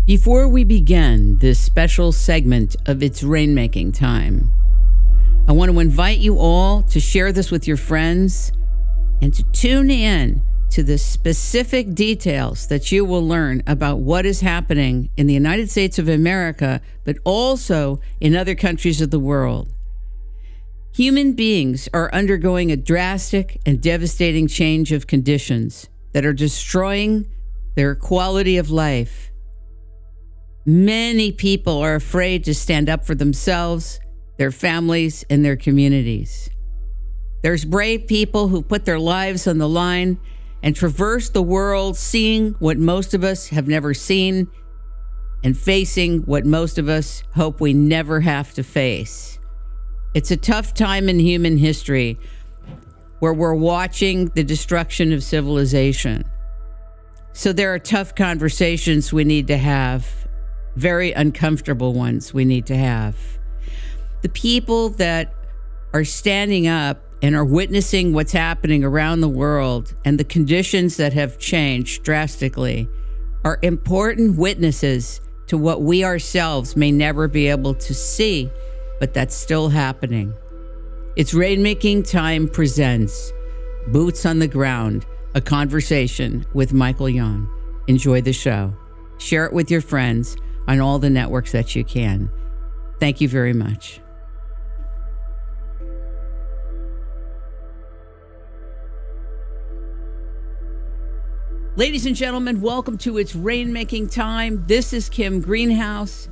Before we begin this special segment of It's Rainmaking Time, I want to invite you all to share this with your friends and to tune in to the specific details that you will learn about what is happening in the United States of America, but also in other countries of the world. Human beings are undergoing a drastic and devastating change of conditions that are destroying their quality of life. Many people are afraid to stand up for themselves, their families, and their communities. There's brave people who put their lives on the line and traverse the world seeing what most of us have never seen and facing what most of us hope we never have to face. It's a tough time in human history where we're watching the destruction of civilization. So there are tough conversations we need to have. Very uncomfortable ones we need to have. The people that are standing up and are witnessing what's happening around the world and the conditions that have changed drastically are important witnesses to what we ourselves may never be able to see, but that's still happening. It's Rainmaking Time presents Boots on the Ground, a conversation with Michael Yon. Enjoy the show. Share it with your friends on all the networks that you can. Thank you very much. Ladies and gentlemen, welcome to It's Rainmaking Time. This is Kim Greenhouse.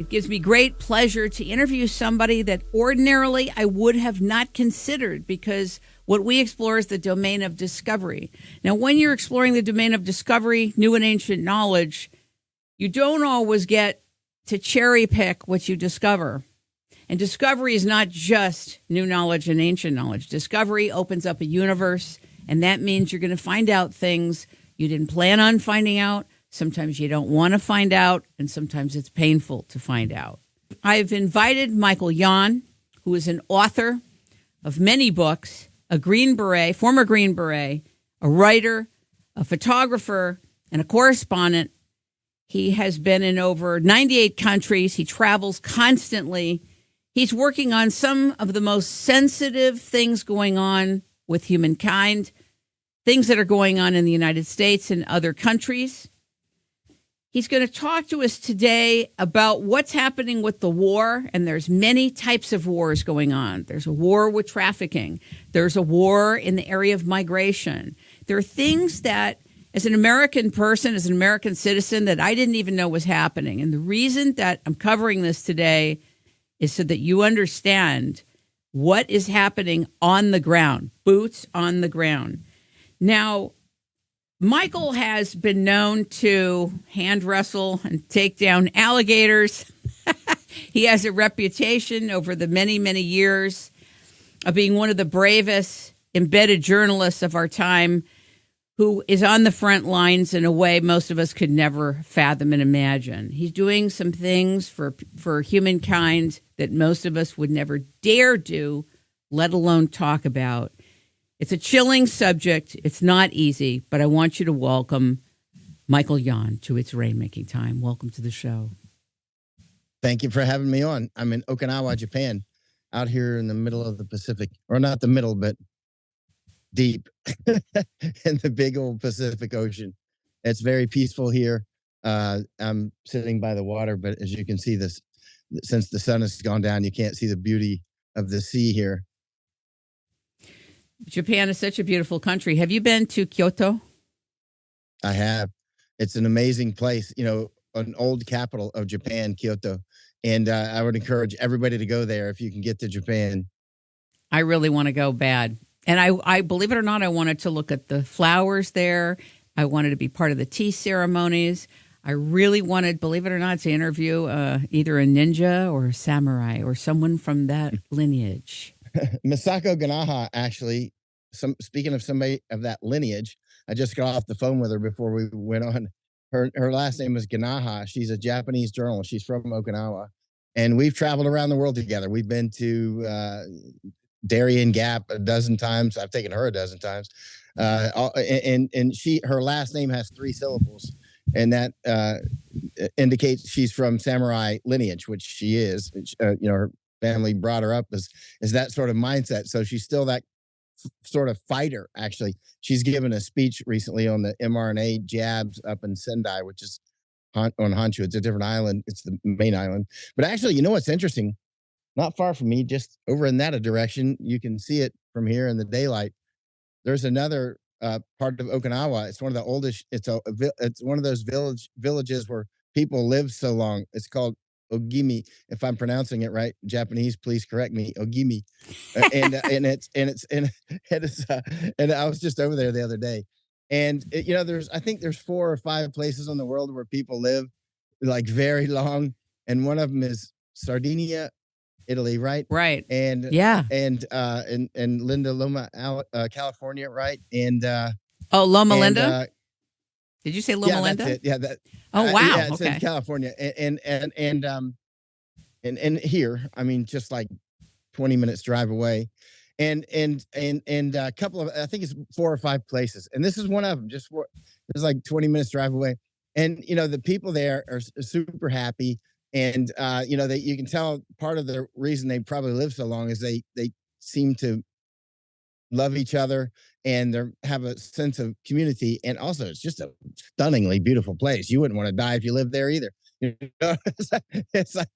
It gives me great pleasure to interview somebody that ordinarily I would have not considered, because what we explore is the domain of discovery. Now, when you're exploring the domain of discovery, new and ancient knowledge, you don't always get to cherry pick what you discover. And discovery is not just new knowledge and ancient knowledge. Discovery opens up a universe, and that means you're going to find out things you didn't plan on finding out. Sometimes you don't want to find out, and sometimes it's painful to find out. I've invited Michael Yon, who is an author of many books, a Green Beret, former Green Beret, a writer, a photographer, and a correspondent. He has been in over 98 countries. He travels constantly. He's working on some of the most sensitive things going on with humankind, things that are going on in the United States and other countries. He's going to talk to us today about what's happening with the war, and there's many types of wars going on. There's a war with trafficking. There's a war in the area of migration. There are things that, as an American person, as an American citizen, that I didn't even know was happening. And the reason that I'm covering this today is so that you understand what is happening on the ground, boots on the ground. Now, Michael has been known to hand wrestle and take down alligators. He has a reputation over the many, many years of being one of the bravest embedded journalists of our time, who is on the front lines in a way most of us could never fathom and imagine. He's doing some things for humankind that most of us would never dare do, let alone talk about. It's a chilling subject. It's not easy, but I want you to welcome Michael Yon to It's Rainmaking Time. Welcome to the show. Thank you for having me on. I'm in Okinawa, Japan, out here in the middle of the Pacific, or not the middle, but deep in the big old Pacific Ocean. It's very peaceful here. I'm sitting by the water, but as you can see, this, since the sun has gone down, you can't see the beauty of the sea here. Japan is such a beautiful country. Have you been to Kyoto? I have. It's an amazing place, you know, an old capital of Japan, Kyoto. And I would encourage everybody to go there if you can get to Japan. I really want to go bad. And I believe it or not, I wanted to look at the flowers there. I wanted to be part of the tea ceremonies. I really wanted, believe it or not, to interview either a ninja or a samurai or someone from that lineage. Misako Ganaha, actually, speaking of somebody of that lineage, I just got off the phone with her before we went on. Her last name is Ganaha. She's a Japanese journalist. She's from Okinawa. And we've traveled around the world together. We've been to Darien Gap a dozen times. I've taken her a dozen times. And her last name has 3 syllables. and that indicates she's from samurai lineage, which she is. Her family brought her up as that sort of mindset. So she's still that sort of fighter. Actually, she's given a speech recently on the mRNA jabs up in Sendai, which is on Honshu. It's a different island. It's the main island. But actually, you know what's interesting? Not far from me, just over in that direction, you can see it from here in the daylight. There's another part of Okinawa. It's one of the oldest. It's one of those villages where people live so long. It's called Ogimi, if I'm pronouncing it right. Japanese, please correct me. Ogimi, and I was just over there the other day, and I think there's 4 or 5 places in the world where people live like very long, and one of them is Sardinia, Italy, right? Right. And yeah. And Linda Loma, California, right? And Loma Linda. Did you say Loma Linda? That's it. Yeah, that. Oh wow. Yeah, it's okay. in California, and here, I mean, just like 20 minutes drive away, and a couple of, I think it's 4 or 5 places, and this is one of them. It's like 20 minutes drive away, and the people there are super happy. And you can tell part of the reason they probably live so long is they seem to love each other, and they have a sense of community. And also, it's just a stunningly beautiful place. You wouldn't want to die if you lived there either. It's like,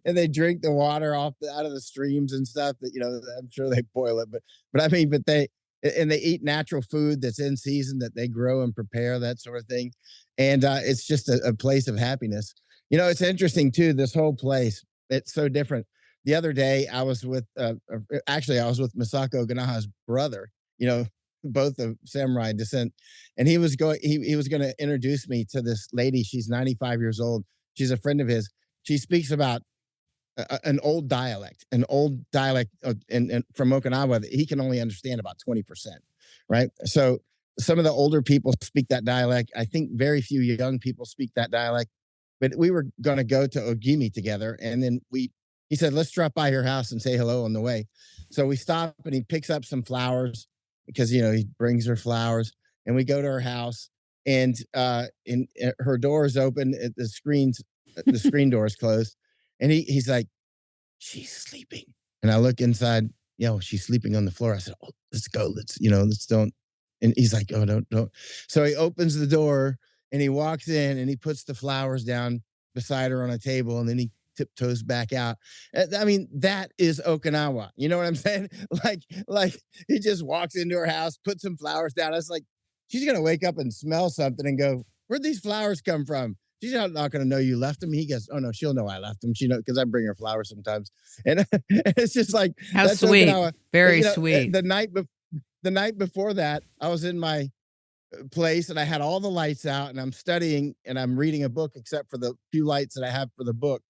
and they drink the water out of the streams and stuff. That I'm sure they boil it, but I mean, they eat natural food that's in season that they grow and prepare, that sort of thing. And it's just a place of happiness. It's interesting too, this whole place. It's so different. The other day I was with Misako Ganaha's brother, both of samurai descent. And he was going to introduce me to this lady. She's 95 years old. She's a friend of his. She speaks about an old dialect and from Okinawa that he can only understand about 20%. Right. So some of the older people speak that dialect. I think very few young people speak that dialect. But we were going to go to Ogimi together. And then he said, let's drop by your house and say hello on the way. So we stop, and he picks up some flowers because, he brings her flowers, and we go to her house, and her door is open. The screen door is closed. And he's like, she's sleeping. And I look inside, she's sleeping on the floor. I said, oh, let's go. Let's don't. And he's like, oh, don't. So he opens the door, and he walks in, and he puts the flowers down beside her on a table, and then he tiptoes back out. I mean, that is Okinawa. You know what I'm saying? Like he just walks into her house, puts some flowers down. I was like, she's going to wake up and smell something and go, where'd these flowers come from? She's not going to know you left them. He goes, oh no, she'll know I left them. She knows, because I bring her flowers sometimes. And it's just like, how that's sweet. Okinawa. Very sweet. The night before that, I was in my place, and I had all the lights out, and I'm studying, and I'm reading a book, except for the few lights that I have for the book.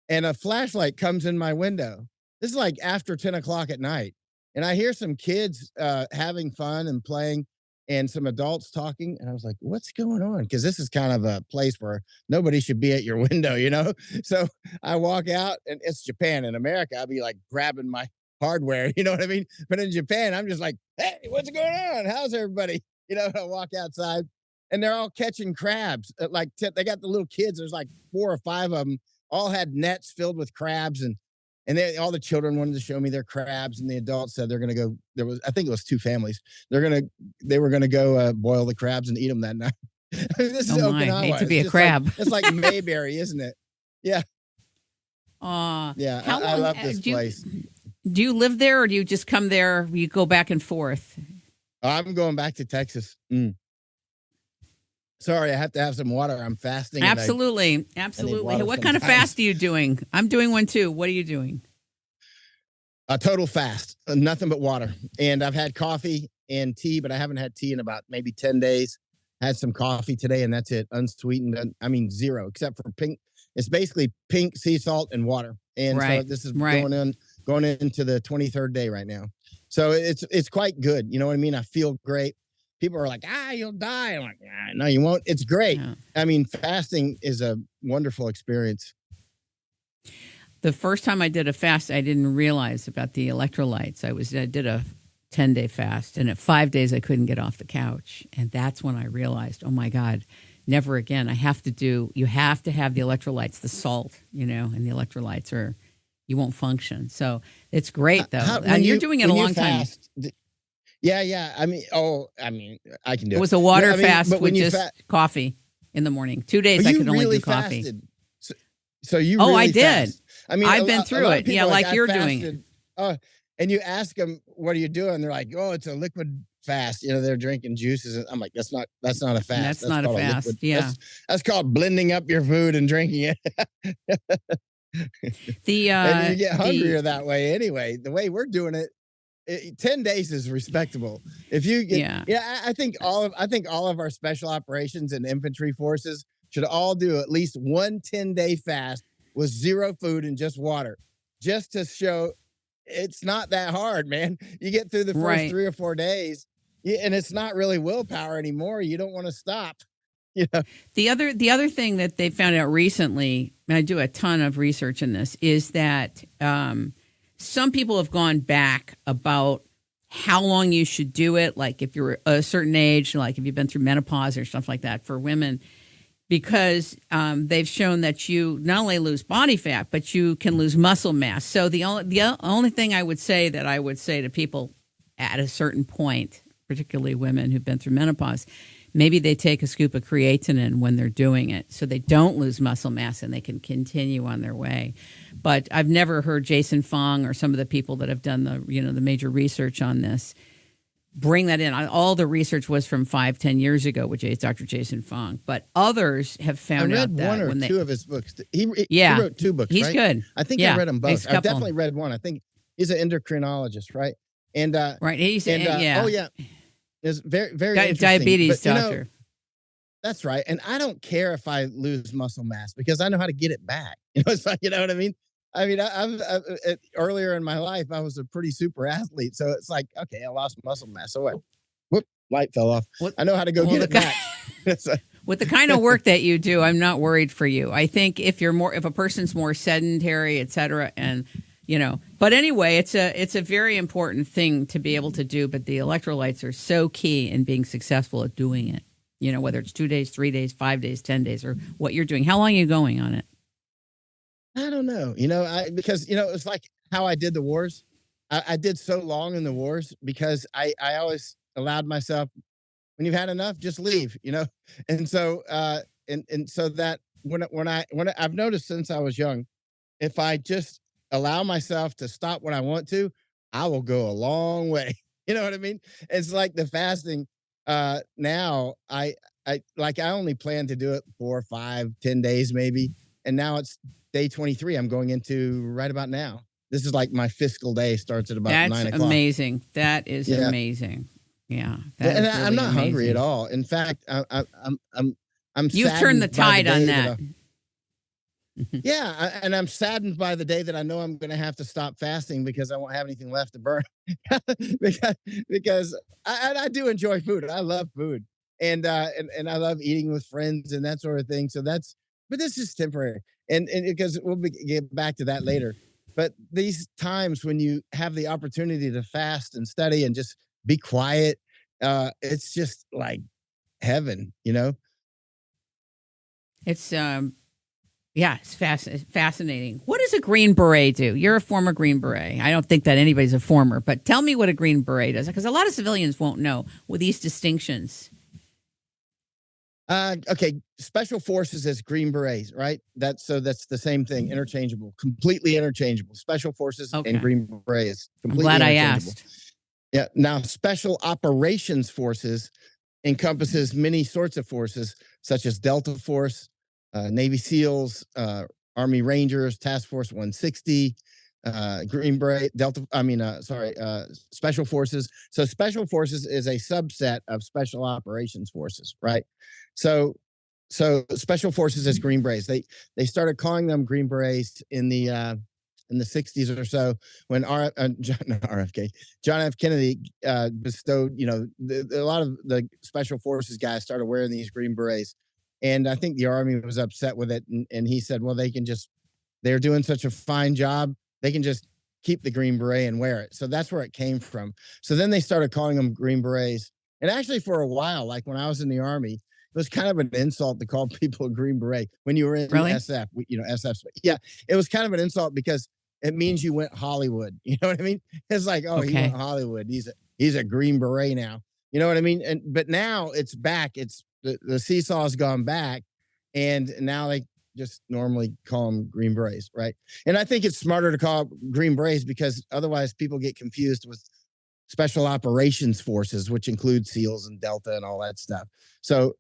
And a flashlight comes in my window. This is like after 10 o'clock at night. And I hear some kids having fun and playing, and some adults talking. And I was like, what's going on? Because this is kind of a place where nobody should be at your window, So I walk out, and it's Japan. In America, I'd be like grabbing my hardware, you know what I mean? But in Japan, I'm just like, hey, what's going on? How's everybody? I walk outside, and they're all catching crabs. They got the little kids. There's like 4 or 5 of them, all had nets filled with crabs, and all the children wanted to show me their crabs, and the adults said they're going to go. I think it was 2 families. They were going to go boil the crabs and eat them that night. This is Okinawa. Hate to be a crab. It's like Mayberry, isn't it? Yeah. Yeah. I love this place. Do you live there, or do you just come there? You go back and forth? I'm going back to Texas. Sorry, I have to have some water. I'm fasting. Absolutely. What kind of fast are you doing? I'm doing one too. What are you doing? A total fast, nothing but water. And I've had coffee and tea, but I haven't had tea in about maybe 10 days. Had some coffee today, and that's it. Unsweetened. I mean, zero, except for pink. It's basically pink sea salt and water. And so this is going into the 23rd day right now. So it's quite good. You know what I mean? I feel great. People are like, you'll die. I'm like, no, you won't. It's great. Yeah. I mean, fasting is a wonderful experience. The first time I did a fast, I didn't realize about the electrolytes. I did a 10-day fast, and at 5 days, I couldn't get off the couch. And that's when I realized, oh my God, never again. You have to have the electrolytes, the salt, and the electrolytes, or you won't function. So it's great though. And you're doing it a long time. Yeah. I mean, I can do it. It was a water I mean, fast but with when you just coffee in the morning. 2 days I could only really do coffee. fasted. So you really I did. fast. I mean, I've been through it. Yeah, like you're doing it. And you ask them, what are you doing? They're like, oh, it's a liquid fast. They're drinking juices. I'm like, that's not a fast. That's not a fast. Yeah. That's called blending up your food and drinking it. And you get hungrier that way anyway. The way we're doing it, 10 days is respectable. If you get, I think all of our special operations and infantry forces should all do at least 1 10-day fast with zero food and just water, just to show it's not that hard, man. You get through the first 3 or 4 days, and it's not really willpower anymore. You don't want to stop. The other thing that they found out recently, and I do a ton of research in this, is that some people have gone back about how long you should do it. Like if you're a certain age, like if you've been through menopause or stuff like that for women, because they've shown that you not only lose body fat, but you can lose muscle mass. So the only thing I would say to people at a certain point, particularly women who've been through menopause, maybe they take a scoop of creatinine when they're doing it so they don't lose muscle mass and they can continue on their way. But I've never heard Jason Fong or some of the people that have done the major research on this bring that in. All the research was from 5-10 years ago with Dr. Jason Fong, but others have found out that I read one or two of his books. He wrote 2 books. He's right? good. I think I read them both. I've definitely read one. I think he's an endocrinologist, right? And right, he's oh yeah, it's very interesting. Diabetes doctor. That's right. And I don't care if I lose muscle mass because I know how to get it back. It's like, you know what I mean? I'm earlier in my life, I was a pretty super athlete. So it's like, okay, I lost muscle mass. So what? Whoop, light fell off. I know how to go get it back. With the kind of work that you do, I'm not worried for you. I think if a person's more sedentary, et cetera, and but anyway, it's a very important thing to be able to do. But the electrolytes are so key in being successful at doing it. Whether it's 2 days, 3 days, 5 days, 10 days, or what you're doing. How long are you going on it? I don't know. Because it's like how I did the wars. I did so long in the wars because I always allowed myself, when you've had enough, just leave. And so and so that when I've noticed since I was young, if I just allow myself to stop when I want to, I will go a long way. You know what I mean? It's like the fasting. Now I only plan to do it 4, 5, 10 days maybe. And now it's day 23 I'm going into right about now. This is like my fiscal day starts at about 9 o'clock. That's amazing. That is amazing. Yeah. And really I'm not hungry at all. In fact, I'm You've turned the tide on that. Yeah, and I'm saddened by the day that I know I'm going to have to stop fasting because I won't have anything left to burn. because I do enjoy food. I love food, and I love eating with friends and that sort of thing. So but this is temporary, and because we'll get back to that later. But these times when you have the opportunity to fast and study and just be quiet, it's just like heaven, It's Yeah, it's fascinating. What does a Green Beret do? You're a former Green Beret. I don't think that anybody's a former, but tell me what a Green Beret does, because a lot of civilians won't know with these distinctions. Okay, Special Forces is Green Berets, right? That's the same thing, interchangeable, completely interchangeable. Special Forces and Green Berets, completely I'm glad I interchangeable. asked. Yeah. Now, Special Operations Forces encompasses many sorts of forces, such as Delta Force, Navy SEALs, Army Rangers, Task Force 160, Green Beret, Special Forces. So Special Forces is a subset of Special Operations Forces, right? So Special Forces is Green Berets. They started calling them Green Berets in the 60s or so when John F. Kennedy bestowed, a lot of the Special Forces guys started wearing these Green Berets. And I think the Army was upset with it. And he said, well, they're doing such a fine job. They can just keep the Green Beret and wear it. So that's where it came from. So then they started calling them Green Berets. And actually for a while, like when I was in the Army, was kind of an insult to call people a Green Beret when you were in Really? SF. SF. Yeah, it was kind of an insult because it means you went Hollywood. You know what I mean? It's like, oh, he went Okay. Hollywood. He's a Green Beret now. You know what I mean? But now it's back. It's the seesaw's gone back, and now they just normally call them Green Berets, right? And I think it's smarter to call Green Berets because otherwise people get confused with Special Operations Forces, which include SEALs and Delta and all that stuff. So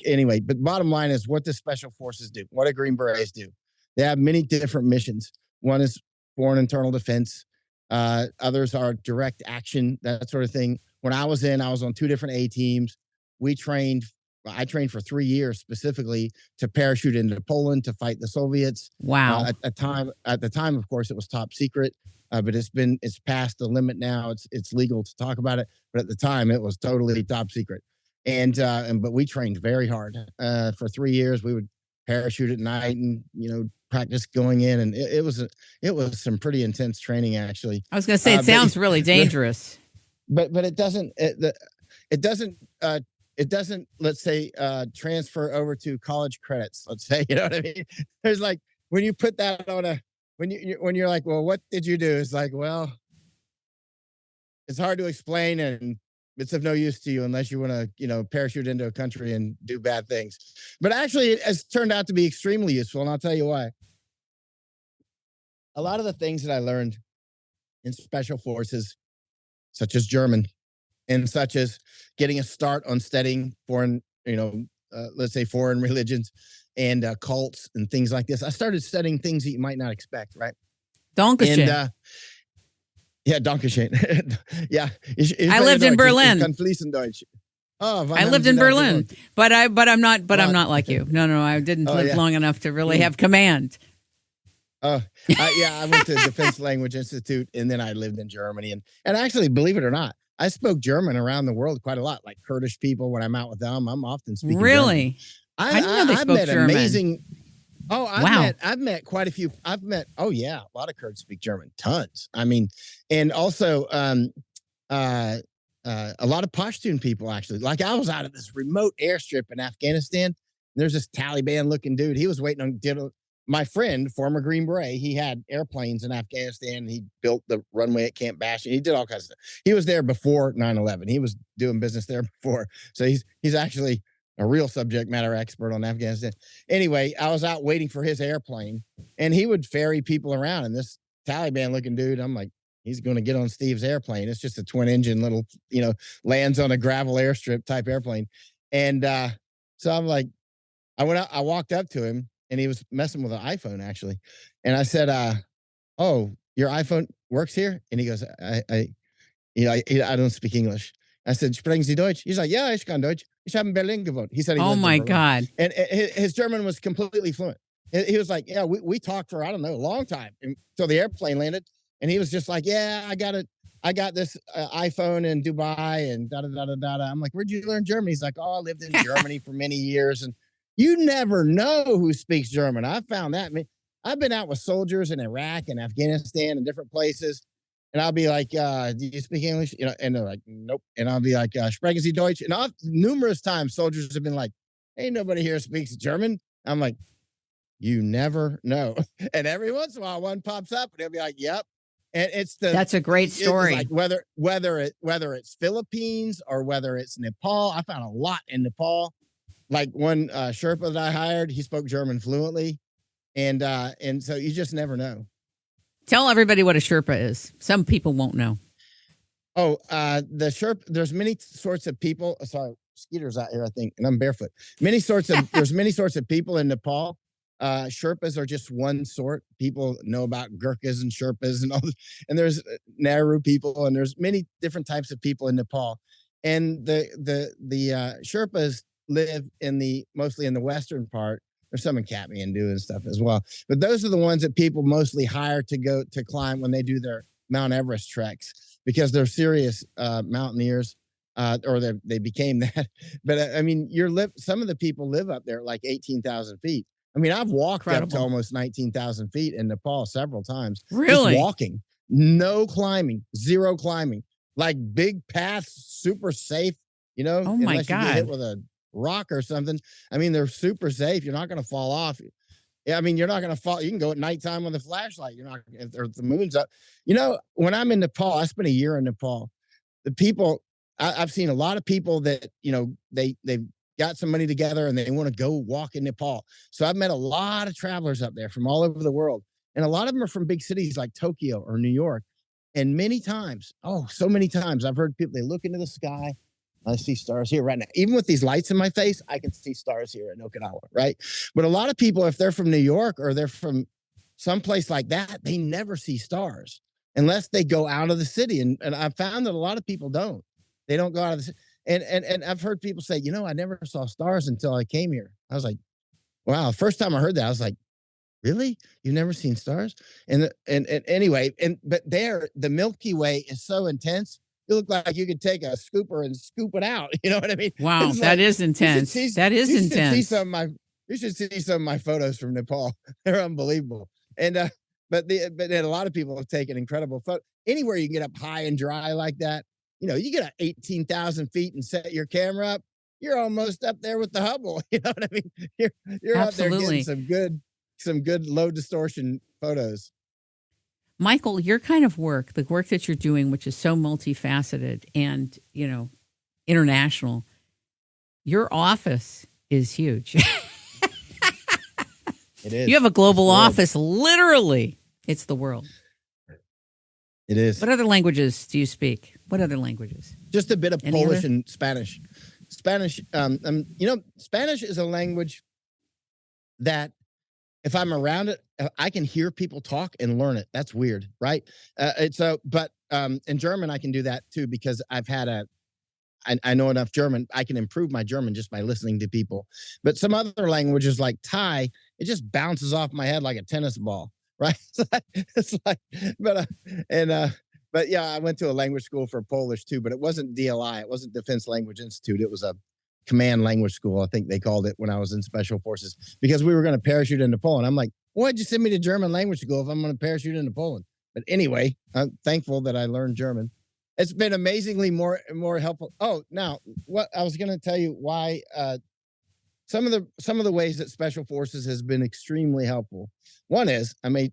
anyway, but bottom line is, what do Special Forces do? What do Green Berets do? They have many different missions. One is foreign internal defense. Others are direct action, that sort of thing. When I was on 2 different A teams. I trained for 3 years specifically to parachute into Poland to fight the Soviets. Wow. At the time, of course, it was top secret, but it's past the limit now. It's legal to talk about it, but at the time, it was totally top secret. But we trained very hard for 3 years. We would parachute at night and practice going in, and it was some pretty intense training actually. I was going to say it sounds really dangerous, but it doesn't. It doesn't, let's say, transfer over to college credits. Let's say, you know what I mean? There's like, when you put that on when you're like, well, what did you do? It's like, well, it's hard to explain, and it's of no use to you unless you want to, parachute into a country and do bad things. But actually, it has turned out to be extremely useful, and I'll tell you why. A lot of the things that I learned in Special Forces, such as German, and such as getting a start on studying foreign, let's say foreign religions and cults and things like this. I started studying things that you might not expect, right? Dankeschön. And yeah, Dankeschön. Yeah. I lived in Berlin. Oh, I lived in Berlin, but I'm not like you. No, I didn't live long enough to really have command. Yeah, I went to Defense Language Institute, and then I lived in Germany, and actually, believe it or not, I spoke German around the world quite a lot. Like Kurdish people, when I'm out with them, I'm often speaking Really? German. I didn't know they spoke German. Amazing. Oh, Wow. I've met quite a few. Oh yeah, a lot of Kurds speak German, tons. I mean, and also a lot of Pashtun people actually. Like I was out at this remote airstrip in Afghanistan. And there's this Taliban looking dude. He was waiting on my friend, former Green Beret. He had airplanes in Afghanistan. He built the runway at Camp Bastion. He did all kinds of stuff. He was there before 9/11. He was doing business there before. So he's actually a real subject matter expert on Afghanistan. Anyway, I was out waiting for his airplane, and he would ferry people around. And this Taliban looking dude, I'm like, he's going to get on Steve's airplane. It's just a twin engine little, lands on a gravel airstrip type airplane. And so I'm like, I walked up to him, and he was messing with an iPhone actually. And I said, oh, your iPhone works here? And he goes, I don't speak English. I said, sprechen Sie Deutsch? He's like, yeah, ich kann Deutsch. Ich habe in Berlin gewohnt. He said he Oh lived in my Berlin. God. And his German was completely fluent. He was like, yeah, we talked for, I don't know, a long time until the airplane landed. And he was just like, yeah, I got this iPhone in Dubai and da da da da da. I'm like, where'd you learn German? He's like, oh, I lived in Germany for many years. And you never know who speaks German. I found that. I mean, I've been out with soldiers in Iraq and Afghanistan and different places. And I'll be like, do you speak English? And they're like, nope. And I'll be like, sprechen Sie Deutsch? And numerous times soldiers have been like, hey, nobody here speaks German. I'm like, you never know. And every once in a while, one pops up and they'll be like, yep. And that's a great story. Like whether it's Philippines or whether it's Nepal. I found a lot in Nepal. Like one Sherpa that I hired, he spoke German fluently. And so you just never know. Tell everybody what a Sherpa is. Some people won't know. Oh, the Sherpa, there's many sorts of people. Sorry, Skeeter's out here, I think, and I'm barefoot. There's many sorts of people in Nepal. Sherpas are just one sort. People know about Gurkhas and Sherpas and all this. And there's Nehru people, and there's many different types of people in Nepal. And the Sherpas live mostly in the western part. There's some in Kathmandu and stuff as well. But those are the ones that people mostly hire to go to climb when they do their Mount Everest treks, because they're serious mountaineers, or they became that. But I mean, some of the people live up there at like 18,000 feet. I mean, I've walked up to almost 19,000 feet in Nepal several times. Really? Just walking, no climbing, zero climbing, like big paths, super safe, Oh my God. You get hit with a rock or something. I mean, they're super safe. You're not going to fall off. Yeah, I mean, you're not going to fall. You can go at nighttime with a flashlight. You're not, if the moon's up. When I'm in Nepal, I spent a year in Nepal. The people, I've seen a lot of people that, they've got some money together and they want to go walk in Nepal. So I've met a lot of travelers up there from all over the world. And a lot of them are from big cities like Tokyo or New York. And many times, so many times, I've heard people, they look into the sky. I see stars here right now. Even with these lights in my face, I can see stars here in Okinawa, right? But a lot of people, if they're from New York or they're from someplace like that, they never see stars unless they go out of the city. And I've found that a lot of people don't. They don't go out of the city. And I've heard people say, I never saw stars until I came here. I was like, wow. First time I heard that, I was like, really? You've never seen stars? And anyway, but there, the Milky Way is so intense. It looked like you could take a scooper and scoop it out. You know what I mean? Wow, that is intense. That is intense. You should see some of my photos from Nepal. They're unbelievable. And but then a lot of people have taken incredible photos. Anywhere you can get up high and dry like that, you get up 18,000 feet and set your camera up, you're almost up there with the Hubble. You know what I mean? You're out there getting some good low distortion photos. Michael, your kind of work, the work that you're doing, which is so multifaceted and, international, your office is huge. It is. You have a global office, literally. It's the world. It is. What other languages do you speak? What other languages? Just a bit of Polish and Spanish. Spanish, Spanish is a language that if I'm around it, I can hear people talk and learn it. That's weird, right? But in German, I can do that too, because I know enough German. I can improve my German just by listening to people. But some other languages like Thai, it just bounces off my head like a tennis ball, right? But yeah, I went to a language school for Polish too, but it wasn't DLI. It wasn't Defense Language Institute. It was a command language school, I think they called it, when I was in special forces, because we were going to parachute into Poland. I'm like, why'd you send me to German language school if I'm going to parachute into Poland? But anyway, I'm thankful that I learned German. It's been amazingly more helpful. Oh, now what I was going to tell you why some of the ways that special forces has been extremely helpful. One is I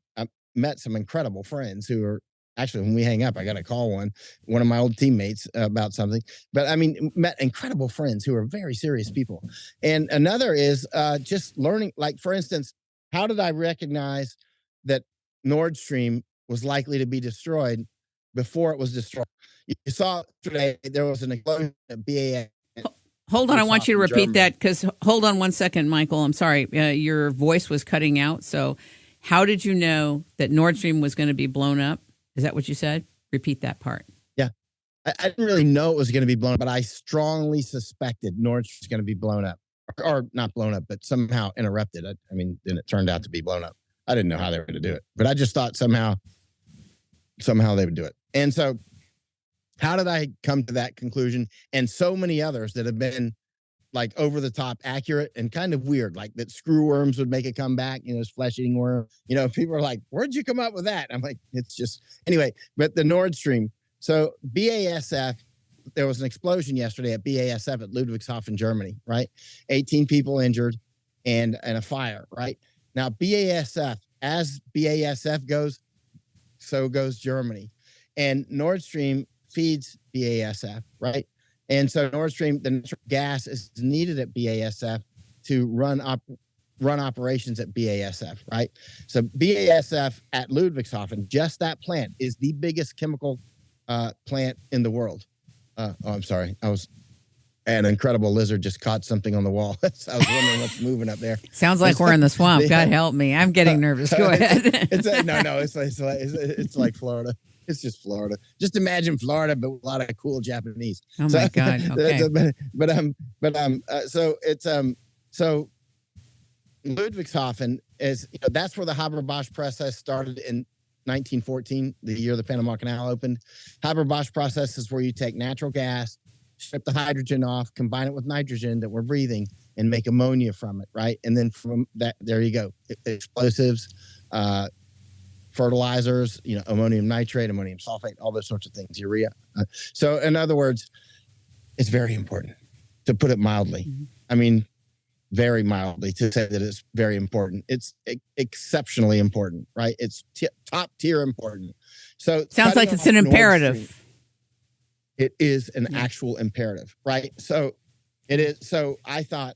met some incredible friends who are actually, when we hang up, I got to call one of my old teammates about something. But I mean, met incredible friends who are very serious people. And another is just learning, like, for instance, how did I recognize that Nordstream was likely to be destroyed before it was destroyed? You saw today there was an explosion at BAS. Hold on, I want you to repeat that, because hold on one second, Michael. I'm sorry, your voice was cutting out. So how did you know that Nordstream was going to be blown up? Is that what you said? Repeat that part. Yeah. I didn't really know it was going to be blown up, but I strongly suspected Nordstream was going to be blown up. Or not blown up, but somehow interrupted. I mean, then it turned out to be blown up. I didn't know how they were going to do it, but I just thought somehow they would do it. And so how did I come to that conclusion? And so many others that have been like over the top accurate and kind of weird, like that screw worms would make a comeback, this flesh-eating worm. People are like, where'd you come up with that? I'm like, it's just, anyway, but the Nordstream. So BASF, there was an explosion yesterday at BASF at Ludwigshafen, Germany, right? 18 people injured and a fire, right? Now, BASF, as BASF goes, so goes Germany. And Nordstream feeds BASF, right? And so Nordstream, the natural gas is needed at BASF to run operations at BASF, right? So BASF at Ludwigshafen, just that plant is the biggest chemical plant in the world. I'm sorry. An incredible lizard just caught something on the wall. So I was wondering what's moving up there. Sounds like we're in the swamp. God help me. I'm getting nervous. Go ahead. It's like Florida. It's just Florida. Just imagine Florida, but with a lot of cool Japanese. Oh my God. Okay. So Ludwigshafen is, that's where the Haber-Bosch process started in 1914, the year the Panama Canal opened. Haber-Bosch process is where you take natural gas, strip the hydrogen off, combine it with nitrogen that we're breathing, and make ammonia from it, right? And then from that, there you go. Explosives, fertilizers, ammonium nitrate, ammonium sulfate, all those sorts of things, urea. So in other words, it's very important, to put it mildly. I mean, very mildly to say that it's very important. It's exceptionally important, right? It's top tier important. So sounds like it's an imperative. It is an actual imperative, right? So it is. So I thought,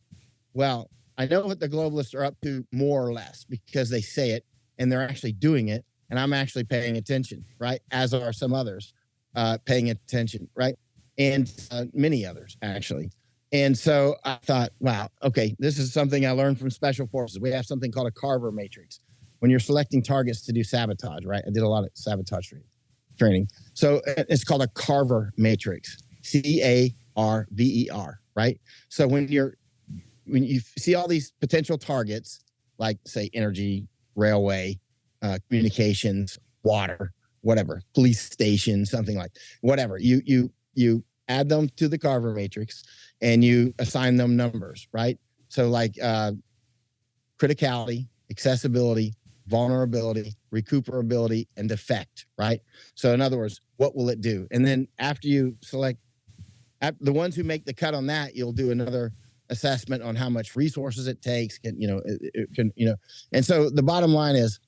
well, I know what the globalists are up to more or less because they say it and they're actually doing it. And I'm actually paying attention, right? As are some others paying attention, right? And many others, actually. And so I thought, wow, okay, this is something I learned from special forces. We have something called a Carver matrix. When you're selecting targets to do sabotage, right? I did a lot of sabotage training. So it's called a Carver matrix, CARVER, right? So when you see all these potential targets, like say energy, railway, communications, water, whatever, police station, something like whatever, you add them to the Carver matrix and you assign them numbers, right? So like criticality, accessibility, vulnerability, recuperability, and defect, right? So in other words, what will it do? And then after you select the ones who make the cut on that, you'll do another assessment on how much resources it takes, and so the bottom line is,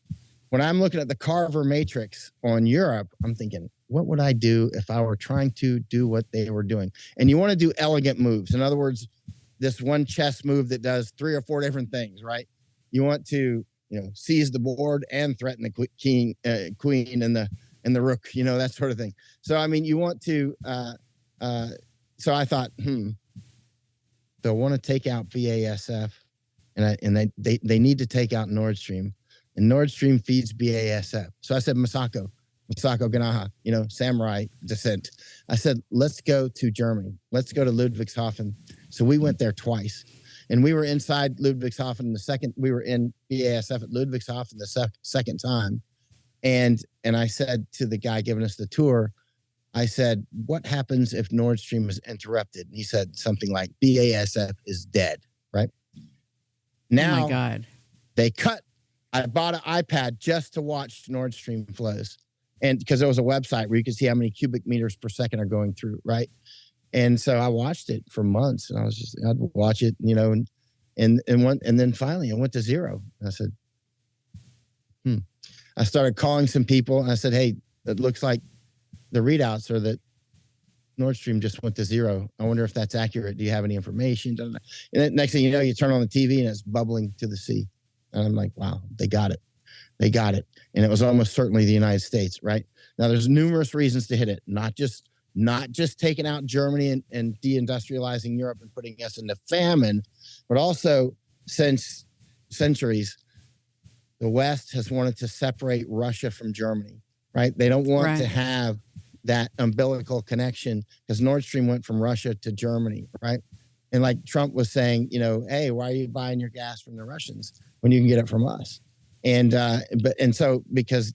when I'm looking at the Carver matrix on Europe, I'm thinking, what would I do if I were trying to do what they were doing? And you want to do elegant moves. In other words, this one chess move that does 3 or 4 different things, right? You want to, seize the board and threaten the queen and the rook, that sort of thing. So, I mean, you want to, so I thought, they'll want to take out BASF and they need to take out Nordstream. And Nordstream feeds BASF. So I said, Masako Ganaha, samurai descent. I said, let's go to Germany. Let's go to Ludwigshafen. So we went there twice. And we were inside Ludwigshafen we were in BASF at Ludwigshafen the second time. And I said to the guy giving us the tour, I said, what happens if Nordstream is interrupted? And he said something like, BASF is dead, right? Now, oh my God. They cut. I bought an iPad just to watch Nordstream flows. And because there was a website where you could see how many cubic meters per second are going through, right? And so I watched it for months, and I'd watch it, and then finally I went to zero. And I said, I started calling some people, and I said, hey, it looks like the readouts are that Nordstream just went to zero. I wonder if that's accurate. Do you have any information? And then next thing you know, you turn on the TV and it's bubbling to the sea. And I'm like, wow, they got it. And it was almost certainly the United States, right? Now there's numerous reasons to hit it, not just taking out Germany and deindustrializing Europe and putting us into famine, but also since centuries, the West has wanted to separate Russia from Germany, right? They don't want to have that umbilical connection because Nord Stream went from Russia to Germany, right? And like Trump was saying, hey, why are you buying your gas from the Russians when you can get it from us? And so because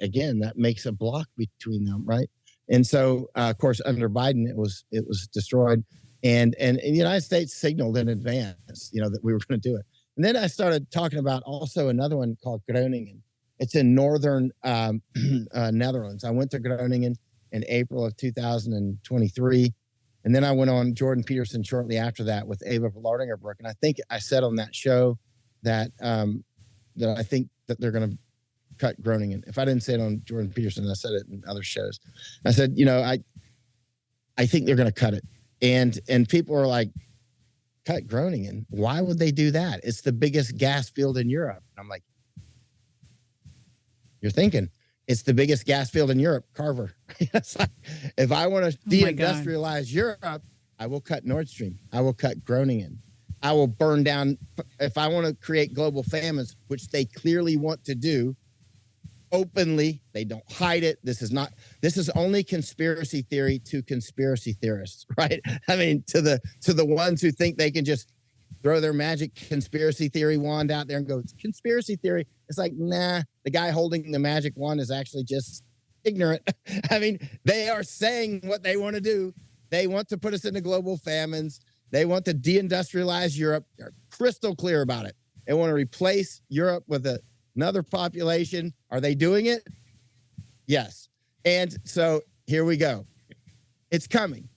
again, that makes a block between them, right? And so of course under Biden it was destroyed, and the United States signaled in advance, that we were going to do it. And then I started talking about also another one called Groningen. It's in northern Netherlands. I went to Groningen in April of 2023. And then I went on Jordan Peterson shortly after that with Ava Lardingerbrook. And I think I said on that show that that I think that they're going to cut Groningen. If I didn't say it on Jordan Peterson, I said it in other shows. I said, I think they're going to cut it. And people are like, cut Groningen? Why would they do that? It's the biggest gas field in Europe. And I'm like, you're thinking. It's the biggest gas field in Europe, Carver. It's like, if I want to deindustrialize Europe, I will cut Nord Stream. I will cut Groningen. I will burn down. If I want to create global famines, which they clearly want to do openly, they don't hide it. This is only conspiracy theory to conspiracy theorists, right? I mean, to the ones who think they can just throw their magic conspiracy theory wand out there and go, conspiracy theory. It's like, nah, the guy holding the magic wand is actually just ignorant. I mean, they are saying what they want to do. They want to put us into global famines. They want to deindustrialize Europe. They're crystal clear about it. They want to replace Europe with another population. Are they doing it? Yes. And so here we go. It's coming.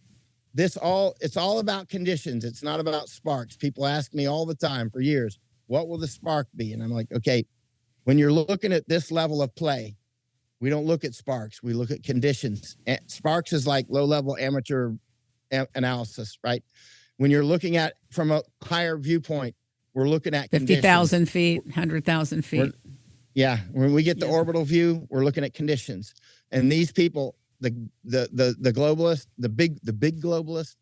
it's all about conditions. It's not about sparks. People ask me all the time for years, what will the spark be? And I'm like, okay, when you're looking at this level of play, we don't look at sparks. We look at conditions. Sparks is like low-level amateur analysis, right? When you're looking at from a higher viewpoint, we're looking at 50,000 feet, 100,000 feet. When we get the orbital view, we're looking at conditions. And these people, the globalists, the big globalists,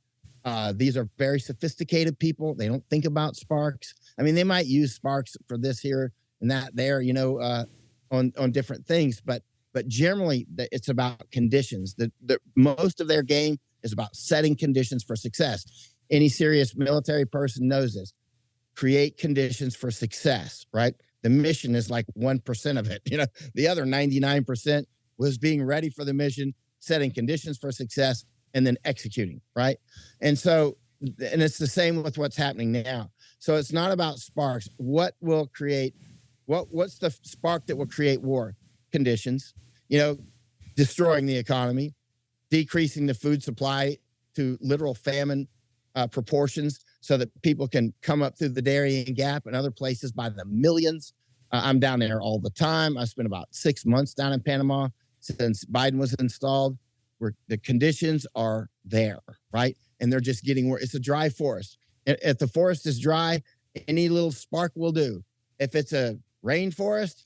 these are very sophisticated people. They don't think about sparks. I mean, they might use sparks for this here and that there, on different things, but generally it's about conditions. The most of their game is about setting conditions for success. Any serious military person knows this. Create conditions for success, right? The mission is like 1% of it. The other 99% was being ready for the mission, setting conditions for success, and then executing, right? And it's the same with what's happening now. So it's not about sparks. What's the spark that will create war? Conditions, destroying the economy, decreasing the food supply to literal famine proportions so that people can come up through the Darien Gap and other places by the millions. I'm down there all the time. I spent about 6 months down in Panama since Biden was installed, where the conditions are there, right? And they're just getting worse. It's a dry forest. If the forest is dry, any little spark will do. If it's a rainforest,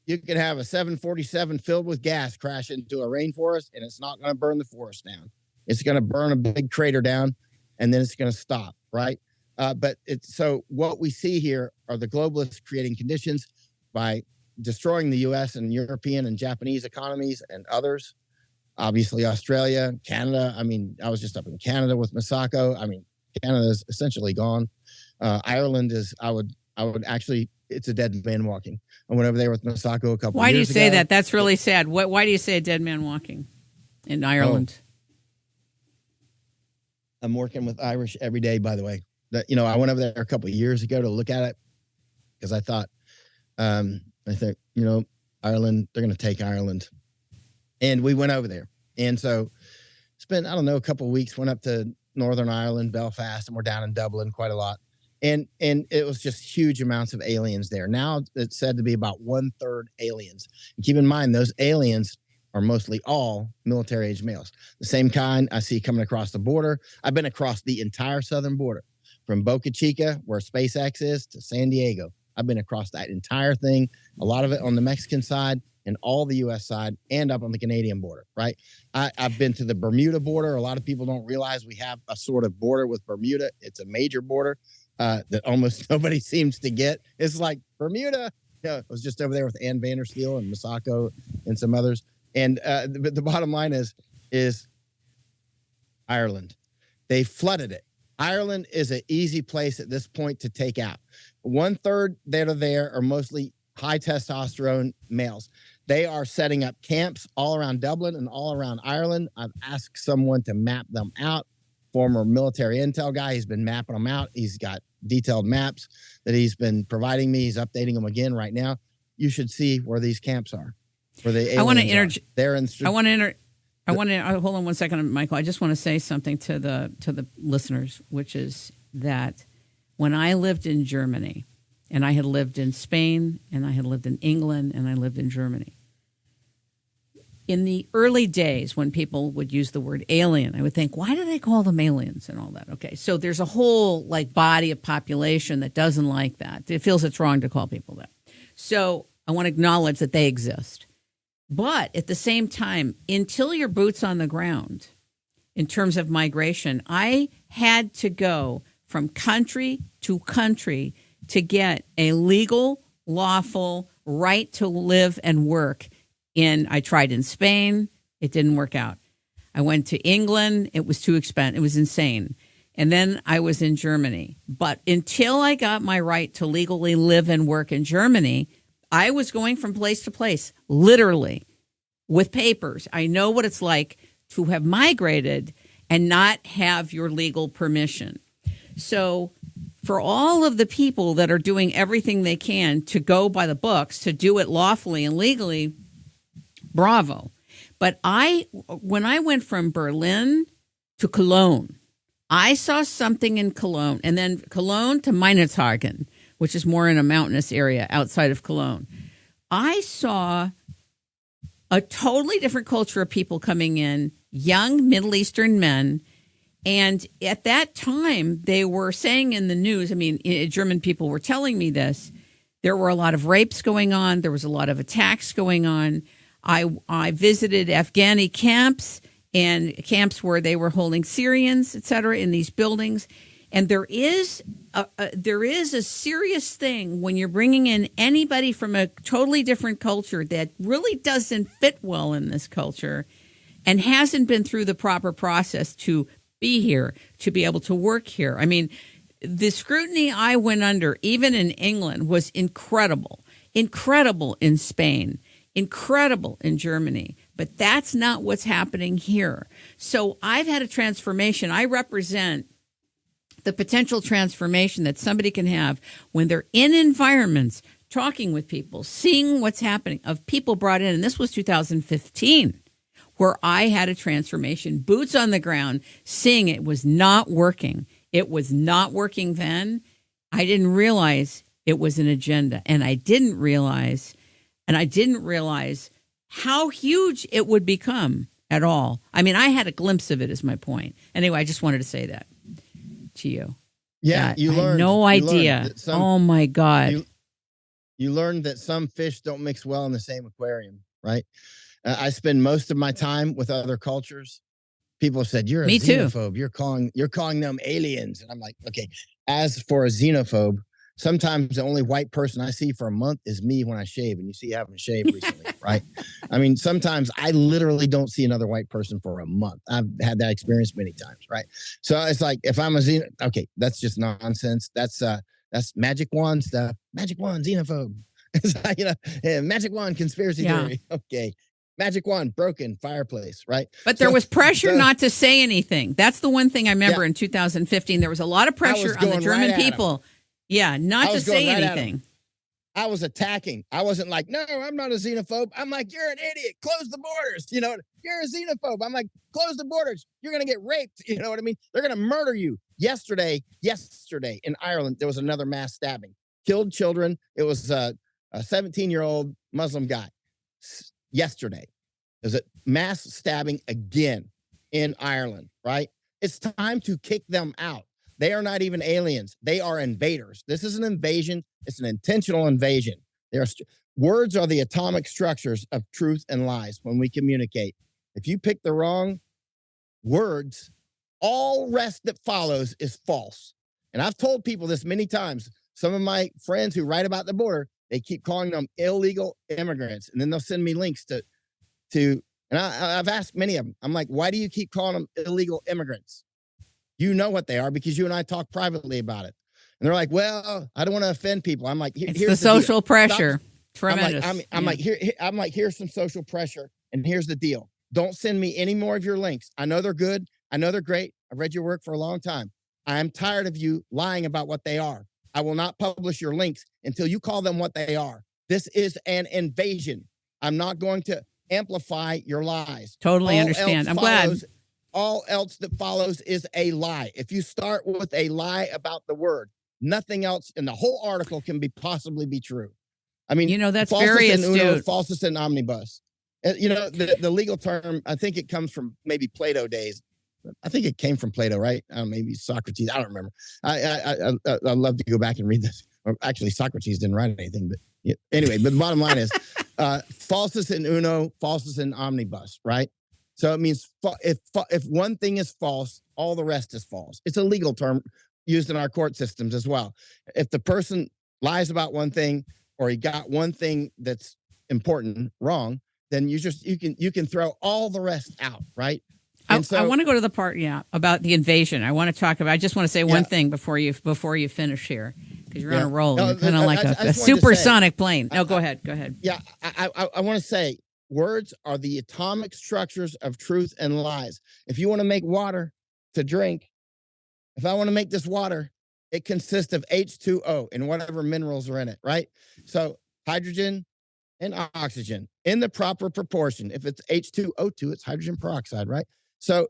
you can have a 747 filled with gas crash into a rainforest, and it's not going to burn the forest down. It's going to burn a big crater down, and then it's going to stop, right? So what we see here are the globalists creating conditions by destroying the U.S. and European and Japanese economies and others. Obviously, Australia, Canada. I mean, I was just up in Canada with Masako. I mean, Canada is essentially gone. Ireland is, I would actually, it's a dead man walking. I went over there with Masako a couple years ago. Why do you say that? That's really sad. Why do you say a dead man walking in Ireland? I'm working with Irish every day, by the way. I went over there a couple of years ago to look at it because I thought, Ireland, they're going to take Ireland. And we went over there. And so spent, a couple of weeks, went up to Northern Ireland, Belfast, and we're down in Dublin quite a lot. And it was just huge amounts of aliens there. Now it's said to be about 1/3 aliens. And keep in mind, those aliens are mostly all military-age males. The same kind I see coming across the border. I've been across the entire southern border, from Boca Chica, where SpaceX is, to San Diego. I've been across that entire thing, a lot of it on the Mexican side and all the U.S. side, and up on the Canadian border, right? I've been to the Bermuda border. A lot of people don't realize we have a sort of border with Bermuda. It's a major border that almost nobody seems to get. It's like Bermuda. I was just over there with Ann Vandersteel and Masako and some others. And the bottom line is Ireland. They flooded it. Ireland is an easy place at this point to take out. 1/3 that are there are mostly high testosterone males. They are setting up camps all around Dublin and all around Ireland. I've asked someone to map them out. Former military intel guy, he's been mapping them out. He's got detailed maps that he's been providing me. He's updating them again right now. You should see where these camps are. Where the I want to interject. I want to hold on one second, Michael. I just want to say something to the listeners, which is that when I lived in Germany, and I had lived in Spain, and I had lived in England, and I lived in Germany. In the early days, when people would use the word alien, I would think, why do they call them aliens and all that? Okay, so there's a whole body of population that doesn't like that. It feels it's wrong to call people that. So I want to acknowledge that they exist. But at the same time, until your boots on the ground, in terms of migration, I had to go from country to country to get a legal, lawful right to live and work I tried in Spain. It didn't work out. I went to England. It was too expensive. It was insane. And then I was in Germany. But until I got my right to legally live and work in Germany, I was going from place to place, literally, with papers. I know what it's like to have migrated and not have your legal permission. So for all of the people that are doing everything they can to go by the books, to do it lawfully and legally, bravo. But when I went from Berlin to Cologne, I saw something in Cologne, and then Cologne to Meinerzhagen, which is more in a mountainous area outside of Cologne. I saw a totally different culture of people coming in, young Middle Eastern men. And at that time, they were saying in the news, I mean, German people were telling me this, there were a lot of rapes going on. There was a lot of attacks going on. I visited Afghani camps and camps where they were holding Syrians, et cetera, in these buildings. And there is a serious thing when you're bringing in anybody from a totally different culture that really doesn't fit well in this culture and hasn't been through the proper process to be here, to be able to work here. I mean, the scrutiny I went under, even in England, was incredible. Incredible in Spain, incredible in Germany. But that's not what's happening here. So I've had a transformation. I represent the potential transformation that somebody can have when they're in environments, talking with people, seeing what's happening, of people brought in. And this was 2015, where I had a transformation, boots on the ground, seeing it was not working. It was not working then. I didn't realize it was an agenda. And I didn't realize how huge it would become at all. I mean, I had a glimpse of it, is my point. Anyway, I just wanted to say that to you. Yeah, you learned. No idea. Oh my God. You learned that some fish don't mix well in the same aquarium, right? I spend most of my time with other cultures. People said, "You're a xenophobe. You're calling them aliens." And I'm like, okay. As for a xenophobe, sometimes the only white person I see for a month is me when I shave, and you see I haven't shaved recently, right? I mean, sometimes I literally don't see another white person for a month. I've had that experience many times, right? So it's like, if I'm a okay, that's just nonsense. That's magic wand stuff. Magic wand, xenophobe. It's like, magic wand conspiracy theory. Okay. Magic wand, broken fireplace, right? But there was pressure not to say anything. That's the one thing I remember in 2015. There was a lot of pressure on the German people. Yeah, not to say anything. I was attacking. I wasn't like, no, I'm not a xenophobe. I'm like, you're an idiot. Close the borders. You're a xenophobe. I'm like, close the borders. You're going to get raped. You know what I mean? They're going to murder you. Yesterday in Ireland, there was another mass stabbing. Killed children. It was a 17-year-old Muslim guy. Yesterday, there's a mass stabbing again in Ireland, right? It's time to kick them out. They are not even aliens. They are invaders. This is an invasion. It's an intentional invasion. Words are the atomic structures of truth and lies when we communicate. If you pick the wrong words, all rest that follows is false. And I've told people this many times. Some of my friends who write about the border, they keep calling them illegal immigrants. And then they'll send me links to and I've asked many of them. I'm like, why do you keep calling them illegal immigrants? You know what they are because you and I talk privately about it. And they're like, well, I don't want to offend people. I'm like, here's the social pressure. Tremendous. I'm like, here's some social pressure. And here's the deal. Don't send me any more of your links. I know they're good. I know they're great. I've read your work for a long time. I am tired of you lying about what they are. I will not publish your links until you call them what they are. This is an invasion. I'm not going to amplify your lies. Totally understand. I'm glad. All else that follows is a lie. If you start with a lie about the word, nothing else in the whole article can possibly be true. I mean, that's very astute. Falsus in omnibus. The legal term, I think it comes from maybe Plato days. I think it came from Plato, right? Maybe Socrates. I don't remember. I'd love to go back and read this. Or actually, Socrates didn't write anything, but anyway. But the bottom line is, falsus in uno, falsus in omnibus, right? So it means if one thing is false, all the rest is false. It's a legal term used in our court systems as well. If the person lies about one thing, or he got one thing that's important wrong, then you can throw all the rest out, right? I want to go to the part, about the invasion. I want to talk about. I just want to say one thing before you finish here, because you're on a roll. You're kind of like a supersonic plane. No, go ahead. Yeah, I want to say, words are the atomic structures of truth and lies. If you want to make water to drink, if I want to make this water, it consists of H2O and whatever minerals are in it, right? So hydrogen and oxygen in the proper proportion. If it's H2O2, it's hydrogen peroxide, right? So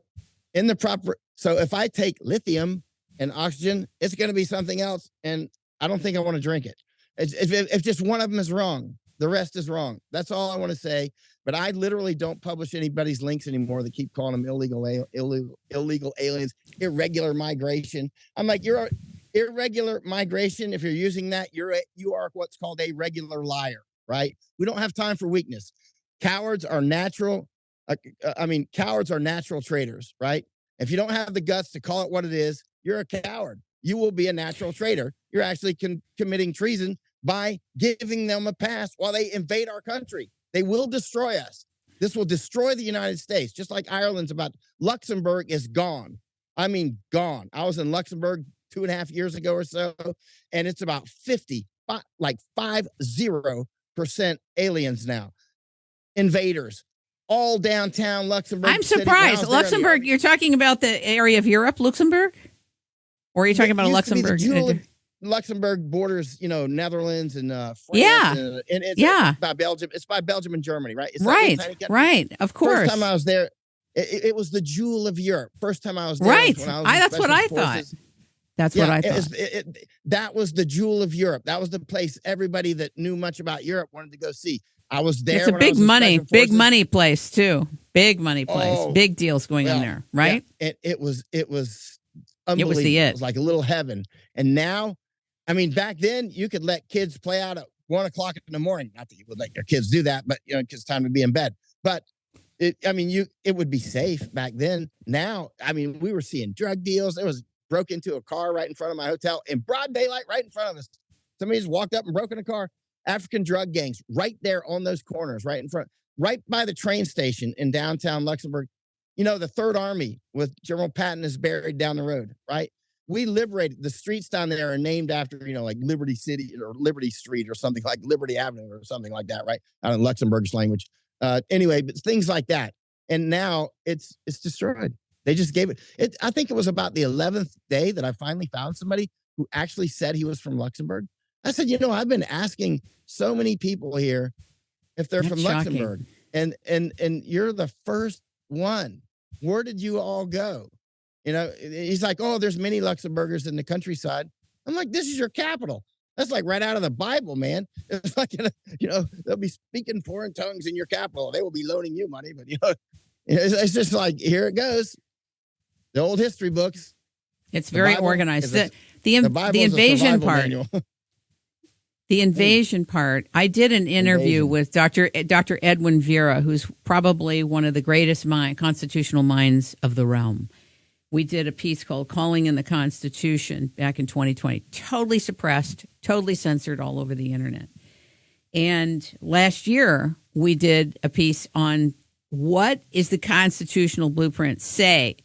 in the proper, So if I take lithium and oxygen, it's going to be something else. And I don't think I want to drink it. If just one of them is wrong, the rest is wrong. That's all I want to say. But I literally don't publish anybody's links anymore. They keep calling them illegal aliens, irregular migration. I'm like, you're irregular migration. If you're using that, you are what's called a regular liar, right? We don't have time for weakness. Cowards are natural. Cowards are natural traitors, right? If you don't have the guts to call it what it is, you're a coward. You will be a natural traitor. You're actually committing treason by giving them a pass while they invade our country. They will destroy us. This will destroy the United States, just like Ireland's about. Luxembourg is gone. I mean, gone. I was in Luxembourg 2.5 years ago or so, and it's about 50% aliens now. Invaders. All downtown Luxembourg. I'm surprised. Luxembourg, you're talking about the area of Europe, Luxembourg? Or are you talking about Luxembourg? Luxembourg borders, Netherlands and France. Yeah. And it's by Belgium. It's by Belgium and Germany, right? It's right. Of course. First time I was there, it was the jewel of Europe. First time I was there. Right. That's what I thought. That's what I thought. That was the jewel of Europe. That was the place everybody that knew much about Europe wanted to go see. I was there. It's a big money place too. Big money place. Oh, big deals going on there, right? Yeah, it was unbelievable. It was It was like a little heaven. And now, back then you could let kids play out at 1 o'clock in the morning. Not that you would let your kids do that, but because it's time to be in bed. But it would be safe back then. Now, we were seeing drug deals. It was broke into a car right in front of my hotel in broad daylight, right in front of us. Somebody just walked up and broke in a car. African drug gangs right there on those corners, right in front, right by the train station in downtown Luxembourg. The Third Army with General Patton is buried down the road, right? We liberated the streets down there are named after, like Liberty City or Liberty Street or something like Liberty Avenue or something like that, right? Out in Luxembourgish language. Anyway, but things like that. And now it's destroyed. They just gave it. I think it was about the 11th day that I finally found somebody who actually said he was from Luxembourg. I said, I've been asking so many people here if they're from Luxembourg, and you're the first one. Where did you all go? He's like, oh, there's many Luxembourgers in the countryside. I'm like, this is your capital. That's like right out of the Bible, man. It's like, they'll be speaking foreign tongues in your capital. They will be loaning you money, but it's just like, here it goes. The old history books. It's very organized. The invasion part. The invasion part. I did an interview with Dr. Edwin Vera, who's probably one of the greatest constitutional minds of the realm. We did a piece called Calling in the Constitution back in 2020. Totally suppressed, totally censored all over the internet. And last year, we did a piece on what is the constitutional blueprint say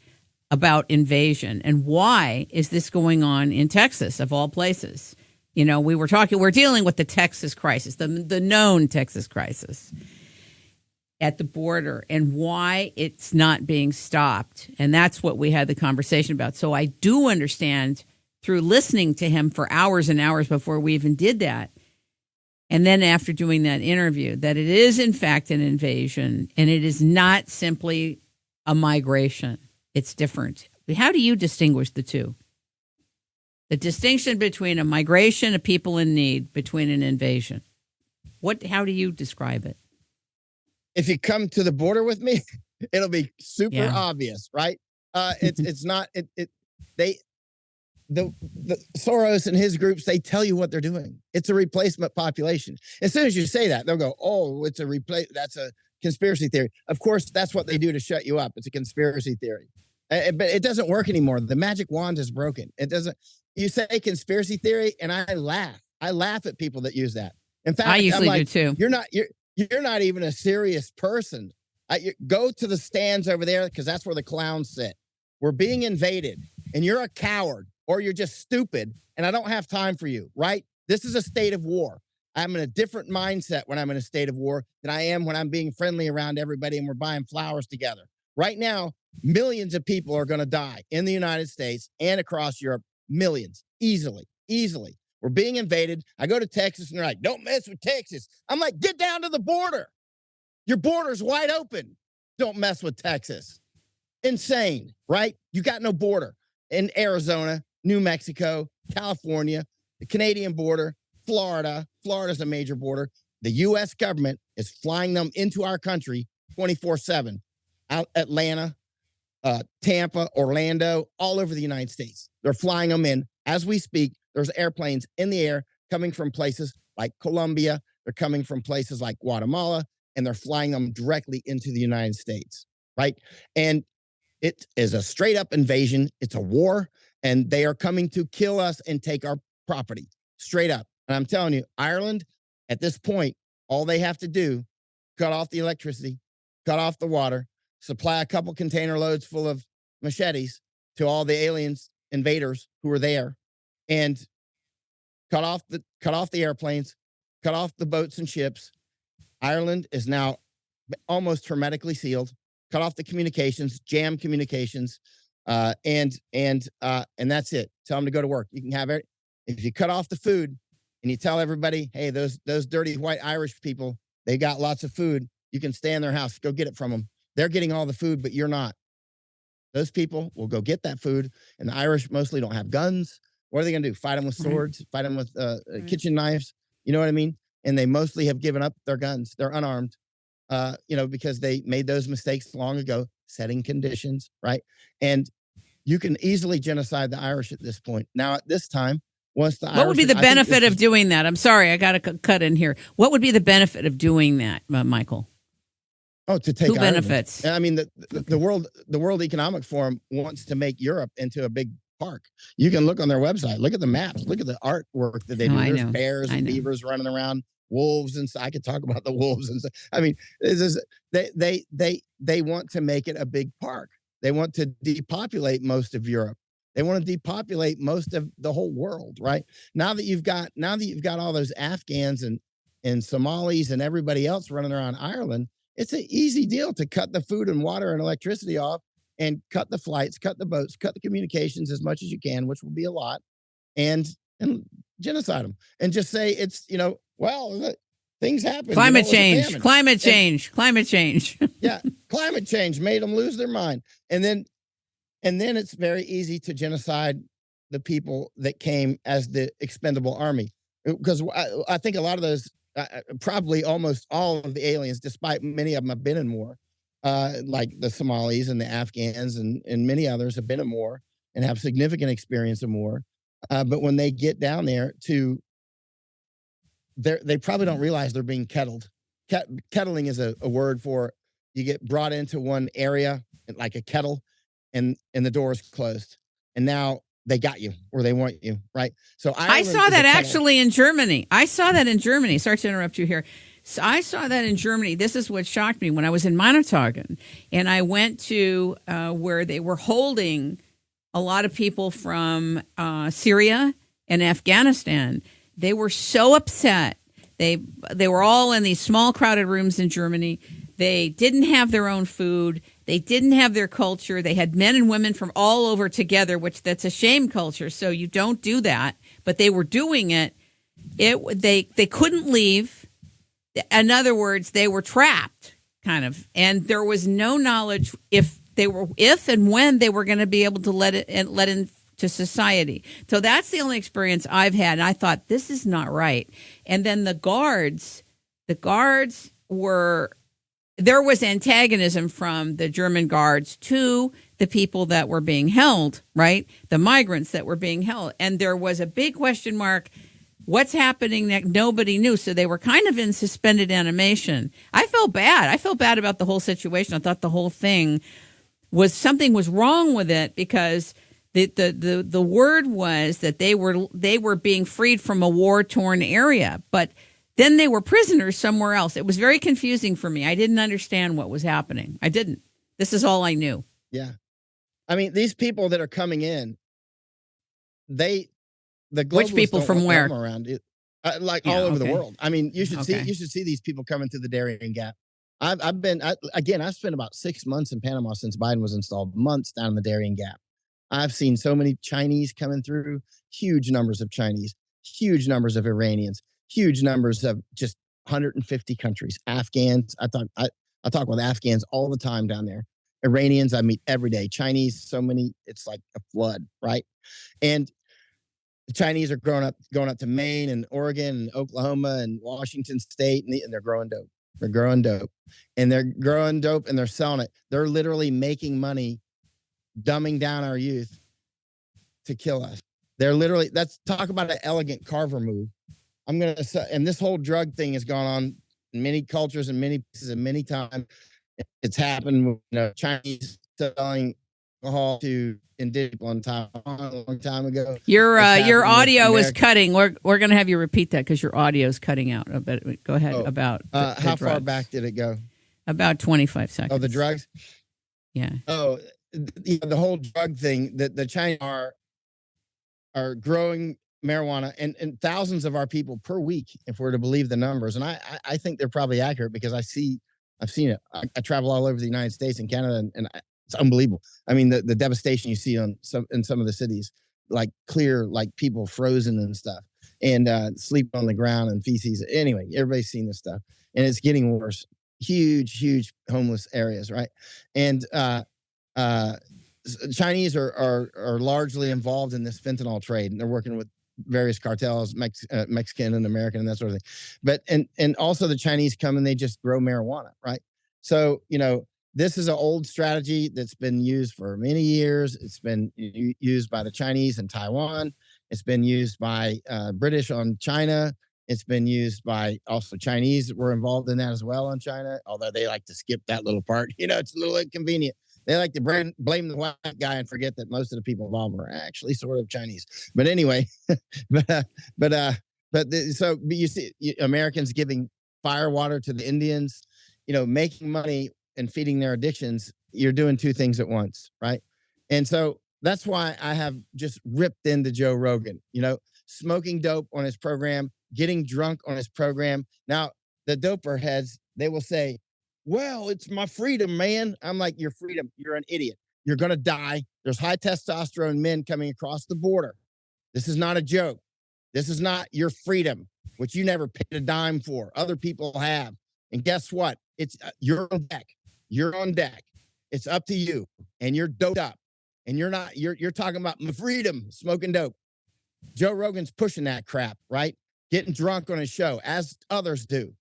about invasion and why is this going on in Texas, of all places? We're dealing with the Texas crisis, the known Texas crisis at the border and why it's not being stopped. And that's what we had the conversation about. So I do understand through listening to him for hours and hours before we even did that. And then after doing that interview, that it is in fact an invasion and it is not simply a migration. It's different. How do you distinguish the two? The distinction between a migration, a people in need, between an invasion. How do you describe it? If you come to the border with me, it'll be super obvious, right? It's not. The Soros and his groups, they tell you what they're doing. It's a replacement population. As soon as you say that, they'll go, "Oh, it's a that's a conspiracy theory." Of course, that's what they do to shut you up. It's a conspiracy theory, but it doesn't work anymore. The magic wand is broken. It doesn't. You say conspiracy theory, and I laugh. I laugh at people that use that. In fact, I usually do too. You're not even a serious person. Go to the stands over there because that's where the clowns sit. We're being invaded, and you're a coward, or you're just stupid, and I don't have time for you, right? This is a state of war. I'm in a different mindset when I'm in a state of war than I am when I'm being friendly around everybody and we're buying flowers together. Right now, millions of people are going to die in the United States and across Europe. Millions. Easily. We're being invaded. I go to Texas and they're like, don't mess with Texas. I'm like, get down to the border. Your border's wide open. Don't mess with Texas. Insane, right? You got no border in Arizona, New Mexico, California, the Canadian border, Florida. Florida's a major border. The U.S. government is flying them into our country 24/7. Out Atlanta, Tampa, Orlando, all over the United States. They're flying them in as we speak. There's airplanes in the air coming from places like Colombia. They're coming from places like Guatemala, and they're flying them directly into the United States, right? And it is a straight up invasion. It's a war, and they are coming to kill us and take our property straight up. And I'm telling you, Ireland, at this point, all they have to do, cut off the electricity, cut off the water, supply a couple container loads full of machetes to all the aliens, invaders who are there, and cut off the airplanes, cut off the boats and ships. Ireland is now almost hermetically sealed. Cut off the communications, jam communications, and that's it. Tell them to go to work. You can have it. If you cut off the food and you tell everybody, hey, those dirty white Irish people, they got lots of food. You can stay in their house. Go get it from them. They're getting all the food, but you're not. Those people will go get that food, and the Irish mostly don't have guns. What are they going to do? Fight them with swords? Fight them with kitchen knives? You know what I mean? And they mostly have given up their guns. They're unarmed. Because they made those mistakes long ago, setting conditions, right? And you can easily genocide the Irish at this point. Now, at this time, once the Irish... What would be the benefit of doing that? I'm sorry, I got to cut in here. What would be the benefit of doing that, Michael? Oh, to take who benefits? I mean, the World Economic Forum wants to make Europe into a big park. You can look on their website, look at the maps, look at the artwork that they do. There's bears and beavers running around, wolves, and I could talk about the wolves and stuff. I mean, they want to make it a big park. They want to depopulate most of Europe. They want to depopulate most of the whole world, right? Now that you've got all those Afghans and Somalis and everybody else running around Ireland, it's an easy deal to cut the food and water and electricity off and cut the flights, cut the boats, cut the communications as much as you can, which will be a lot, and genocide them and just say it's, things happen. Climate change. Yeah, climate change made them lose their mind. And then it's very easy to genocide the people that came as the expendable army. Because I think a lot of those, probably almost all of the aliens, despite many of them have been in war, like the Somalis and the Afghans and many others have been in war and have significant experience in war. But when they get down there they probably don't realize they're being kettled. Kettling is a word for you get brought into one area like a kettle and the door is closed. And now they got you or they want you, right? So I saw that actually in Germany. Sorry to interrupt you here. So I saw that in Germany. This is what shocked me when I was in Montaukon, and I went to where they were holding a lot of people from Syria and Afghanistan. They were so upset. They were all in these small, crowded rooms in Germany. They didn't have their own food. They didn't have their culture. They had men and women from all over together, that's a shame culture. So you don't do that. But they were doing it. They couldn't leave. In other words, they were trapped, kind of, and there was no knowledge if and when they were going to be able to let into society. So that's the only experience I've had, and I thought this is not right. And then the guards were. There was antagonism from the German guards to the people that were being held, right? The migrants that were being held. And there was a big question mark. What's happening that nobody knew? So they were kind of in suspended animation. I felt bad. I felt bad about the whole situation. I thought the whole thing something was wrong with it because the word was that they were being freed from a war-torn area. But then they were prisoners somewhere else. It was very confusing for me. I didn't understand what was happening. I didn't. This is all I knew. Yeah. I mean, these people that are coming in, the which people from where? Around it, all over the world. I mean, you should see these people coming through the Darien Gap. I spent about 6 months in Panama since Biden was installed, months down in the Darien Gap. I've seen so many Chinese coming through, huge numbers of Chinese, huge numbers of Iranians, huge numbers of just 150 countries, Afghans. I talk with Afghans all the time down there. Iranians I meet every day. Chinese, so many, it's like a flood, right? And the Chinese are going up to Maine and Oregon and Oklahoma and Washington State, and they're growing dope. They're growing dope, and they're selling it. They're literally making money, dumbing down our youth to kill us. They're literally, that's talk about an elegant Carver move. I'm going to say, and this whole drug thing has gone on in many cultures and many places and many times. It's happened with Chinese selling alcohol to indigenous one time a long time ago. Your audio is cutting. We're going to have you repeat that because your audio is cutting out a bit. Go ahead. About how far back did it go? About 25 seconds. Oh, the drugs? Yeah. Oh, the whole drug thing that the Chinese are growing marijuana and thousands of our people per week, if we're to believe the numbers. And I think they're probably accurate because I've seen it. I travel all over the United States and Canada, and it's unbelievable. I mean, the devastation you see in some of the cities, like clear, like people frozen and stuff, and sleep on the ground and feces. Anyway, everybody's seen this stuff, and it's getting worse. Huge homeless areas, right? And Chinese are largely involved in this fentanyl trade, and they're working with various cartels, Mexican and American and that sort of thing. But and also the Chinese come and they just grow marijuana, right? So this is an old strategy that's been used for many years. It's been used by the Chinese in Taiwan. It's been used by British on China. It's been used by also Chinese that were involved in that as well on China, although they like to skip that little part. It's a little inconvenient. They like to blame the white guy and forget that most of the people involved were actually sort of Chinese. But anyway, so you see Americans giving fire water to the Indians, making money and feeding their addictions. You're doing two things at once, right? And so that's why I have just ripped into Joe Rogan, smoking dope on his program, getting drunk on his program. Now, the doper heads, they will say, well, it's my freedom, man. I'm like, your freedom. You're an idiot. You're going to die. There's high testosterone men coming across the border. This is not a joke. This is not your freedom, which you never paid a dime for. Other people have. And guess what? It's you're on deck. You're on deck. It's up to you. And you're doped up. And you're talking about my freedom, smoking dope. Joe Rogan's pushing that crap, right? Getting drunk on his show, as others do.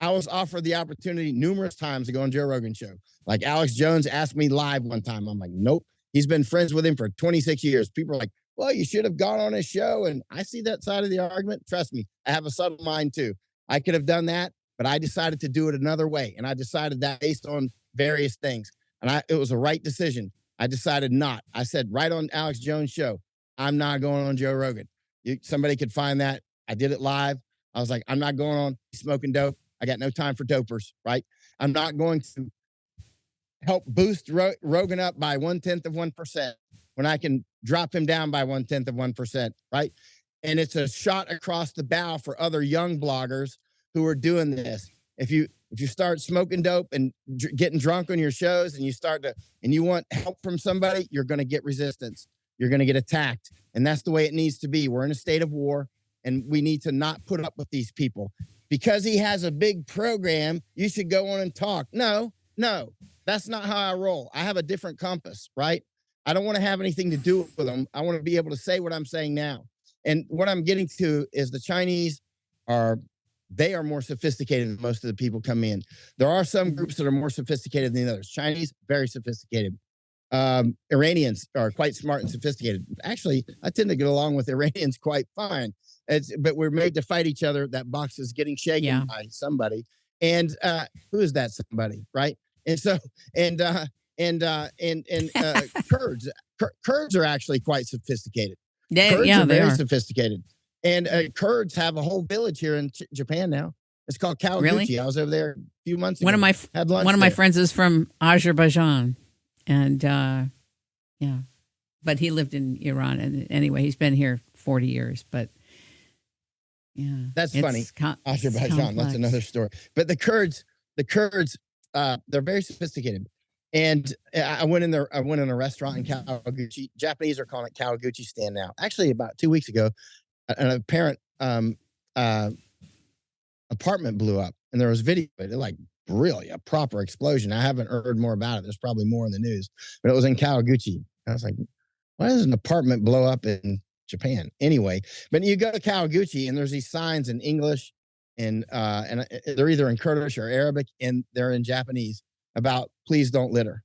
I was offered the opportunity numerous times to go on Joe Rogan's show. Like Alex Jones asked me live one time. I'm like, nope. He's been friends with him for 26 years. People are like, well, you should have gone on his show. And I see that side of the argument. Trust me, I have a subtle mind too. I could have done that, but I decided to do it another way. And I decided that based on various things. And it was a right decision. I decided not. I said right on Alex Jones' show, I'm not going on Joe Rogan. Somebody could find that. I did it live. I was like, I'm not going on smoking dope. I got no time for dopers, right? I'm not going to help boost Rogan up by 1/10% when I can drop him down by 1/10%, right? And it's a shot across the bow for other young bloggers who are doing this. If you start smoking dope and getting drunk on your shows and you want help from somebody, you're going to get resistance. You're going to get attacked. And that's the way it needs to be. We're in a state of war, and we need to not put up with these people. Because he has a big program, you should go on and talk. No, that's not how I roll. I have a different compass, right? I don't want to have anything to do with them. I want to be able to say what I'm saying now. And what I'm getting to is the Chinese are more sophisticated than most of the people come in. There are some groups that are more sophisticated than others. Chinese, very sophisticated. Iranians are quite smart and sophisticated. Actually, I tend to get along with Iranians quite fine. But we're made to fight each other. That box is getting shaken by somebody. And who is that somebody, right? And so Kurds are actually quite sophisticated. Kurds are very sophisticated. And Kurds have a whole village here in Japan now. It's called Kawaguchi. Really? I was over there a few months ago. One of my friends is from Azerbaijan, and but he lived in Iran. And anyway, he's been here 40 years. But yeah, that's funny. Azerbaijan, that's another story. But the Kurds, they're very sophisticated. And I went in a restaurant in Kawaguchi. Japanese are calling it Kawaguchi stand now. Actually, about 2 weeks ago, an apparent apartment blew up, and there was video. It like really a proper explosion. I haven't heard more about it. There's probably more in the news, but it was in Kawaguchi. I was like, why does an apartment blow up in Japan? Anyway, but you go to Kawaguchi and there's these signs in English and they're either in Kurdish or Arabic and they're in Japanese about please don't litter.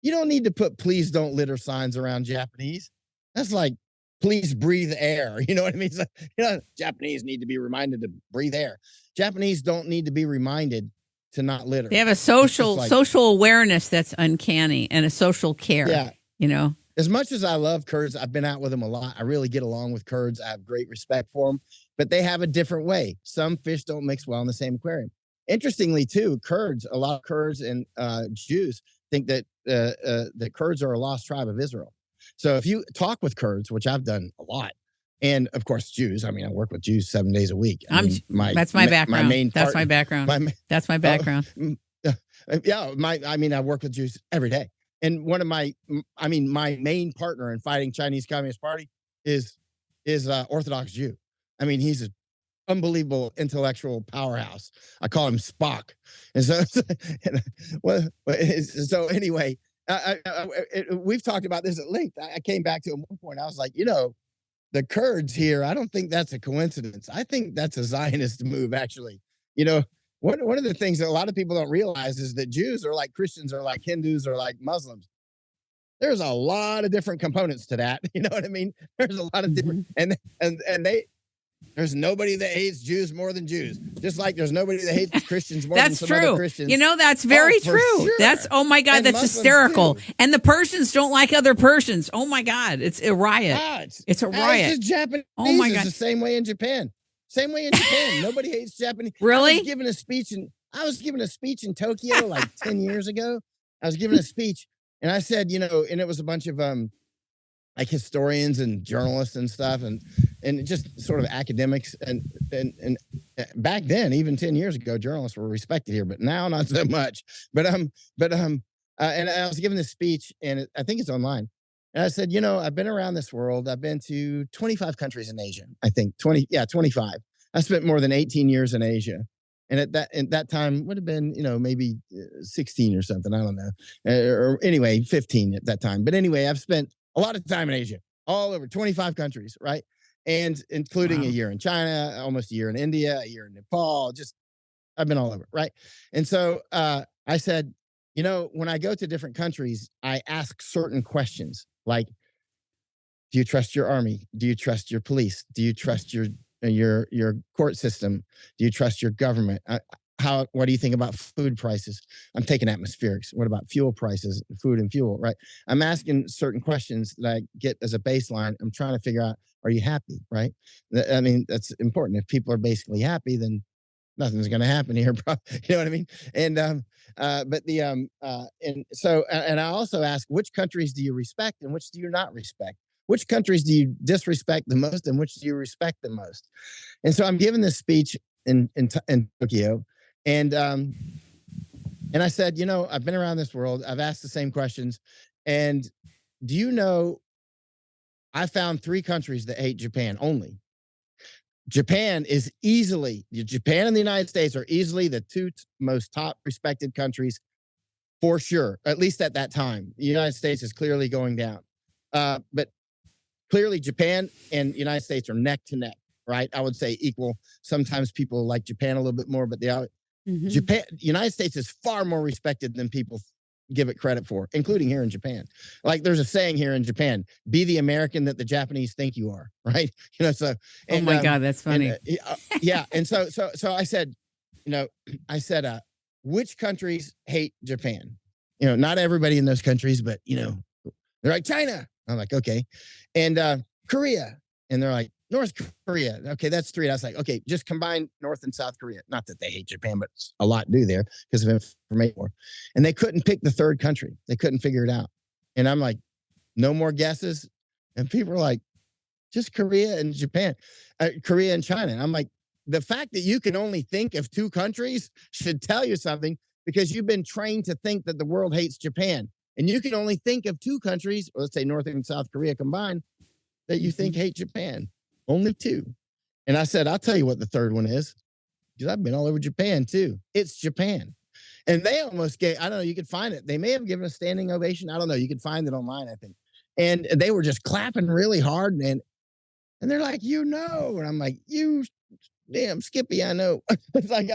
You don't need to put please don't litter signs around Japanese. That's like, please breathe air. You know what I mean? So, Japanese need to be reminded to breathe air. Japanese don't need to be reminded to not litter. They have a social awareness that's uncanny and a social care. Yeah. As much as I love Kurds, I've been out with them a lot. I really get along with Kurds. I have great respect for them, but they have a different way. Some fish don't mix well in the same aquarium. Interestingly, too, a lot of Kurds and Jews think that the Kurds are a lost tribe of Israel. So if you talk with Kurds, which I've done a lot, and of course Jews, I mean, I work with Jews 7 days a week. That's my background. That's my background. That's my background. Yeah, I work with Jews every day. And one of my main partner in fighting Chinese Communist Party is Orthodox Jew. I mean, he's an unbelievable intellectual powerhouse. I call him Spock. And so anyway, we've talked about this at length. I came back to him at one point. I was like, the Kurds here, I don't think that's a coincidence. I think that's a Zionist move, actually. One of the things that a lot of people don't realize is that Jews are like Christians or like Hindus or like Muslims. There's a lot of different components to that. You know what I mean? There's a lot of different, and there's nobody that hates Jews more than Jews. Just like there's nobody that hates Christians more than some other Christians. That's very true. Sure. That's, oh my God, and that's Muslims hysterical. too. And the Persians don't like other Persians. Oh my God, it's a riot. It's a riot. It's Japanese. Oh my God. It's the same way in Japan. Same way in Japan. Nobody hates Japanese. Really? I was giving a speech in Tokyo like 10 years ago. I was giving a speech and I said, and it was a bunch of like historians and journalists and stuff and just sort of academics and back then, even 10 years ago, journalists were respected here, but now not so much. But and I was giving this speech and I think it's online. And I said, I've been around this world. I've been to 25 countries in Asia. I think 25. I spent more than 18 years in Asia. And at that time would have been, maybe 16 or something. I don't know. Or anyway, 15 at that time. But anyway, I've spent a lot of time in Asia, all over 25 countries, right? And including a year in China, almost a year in India, a year in Nepal, I've been all over, right? And so I said, when I go to different countries, I ask certain questions like, do you trust your army? Do you trust your police? Do you trust your court system? Do you trust your government? What do you think about food prices? I'm taking atmospherics. What about fuel prices, food and fuel, right? I'm asking certain questions that I get as a baseline. I'm trying to figure out, are you happy, right? I mean, that's important. If people are basically happy, then nothing's going to happen here. You know what I mean? And, and I also ask, which countries do you respect and which do you not respect? Which countries do you disrespect the most and which do you respect the most? And so I'm giving this speech in Tokyo. And I said, I've been around this world. I've asked the same questions. And do you know, I found 3 countries that hate Japan only. Japan and the United States are easily the 2 most top respected countries for sure, at least at that time. The United States is clearly going down. But clearly Japan and the United States are neck to neck, right? I would say equal. Sometimes people like Japan a little bit more, but United States is far more respected than people give it credit for, including here in Japan. Like there's a saying here in Japan, be the American that the Japanese think you are, right? So. And, oh my God, that's funny. Yeah. And so I said, which countries hate Japan? Not everybody in those countries, but they're like China. I'm like, okay. And Korea. And they're like, North Korea. Okay, that's 3. I was like, okay, just combine North and South Korea. Not that they hate Japan, but a lot do there because of information war. And they couldn't pick the 3rd country. They couldn't figure it out. And I'm like, no more guesses. And people are like, just Korea and Japan, Korea and China. And I'm like, the fact that you can only think of 2 countries should tell you something because you've been trained to think that the world hates Japan. And you can only think of 2 countries, or let's say North and South Korea combined, that you think hate Japan. Only 2. And I said, I'll tell you what the 3rd one is, because I've been all over Japan too. It's Japan. And they almost gave, I don't know, you could find it. They may have given a standing ovation. I don't know. You could find it online, I think. And they were just clapping really hard. And they're like, you know, and I'm like, you damn Skippy, I know. It's like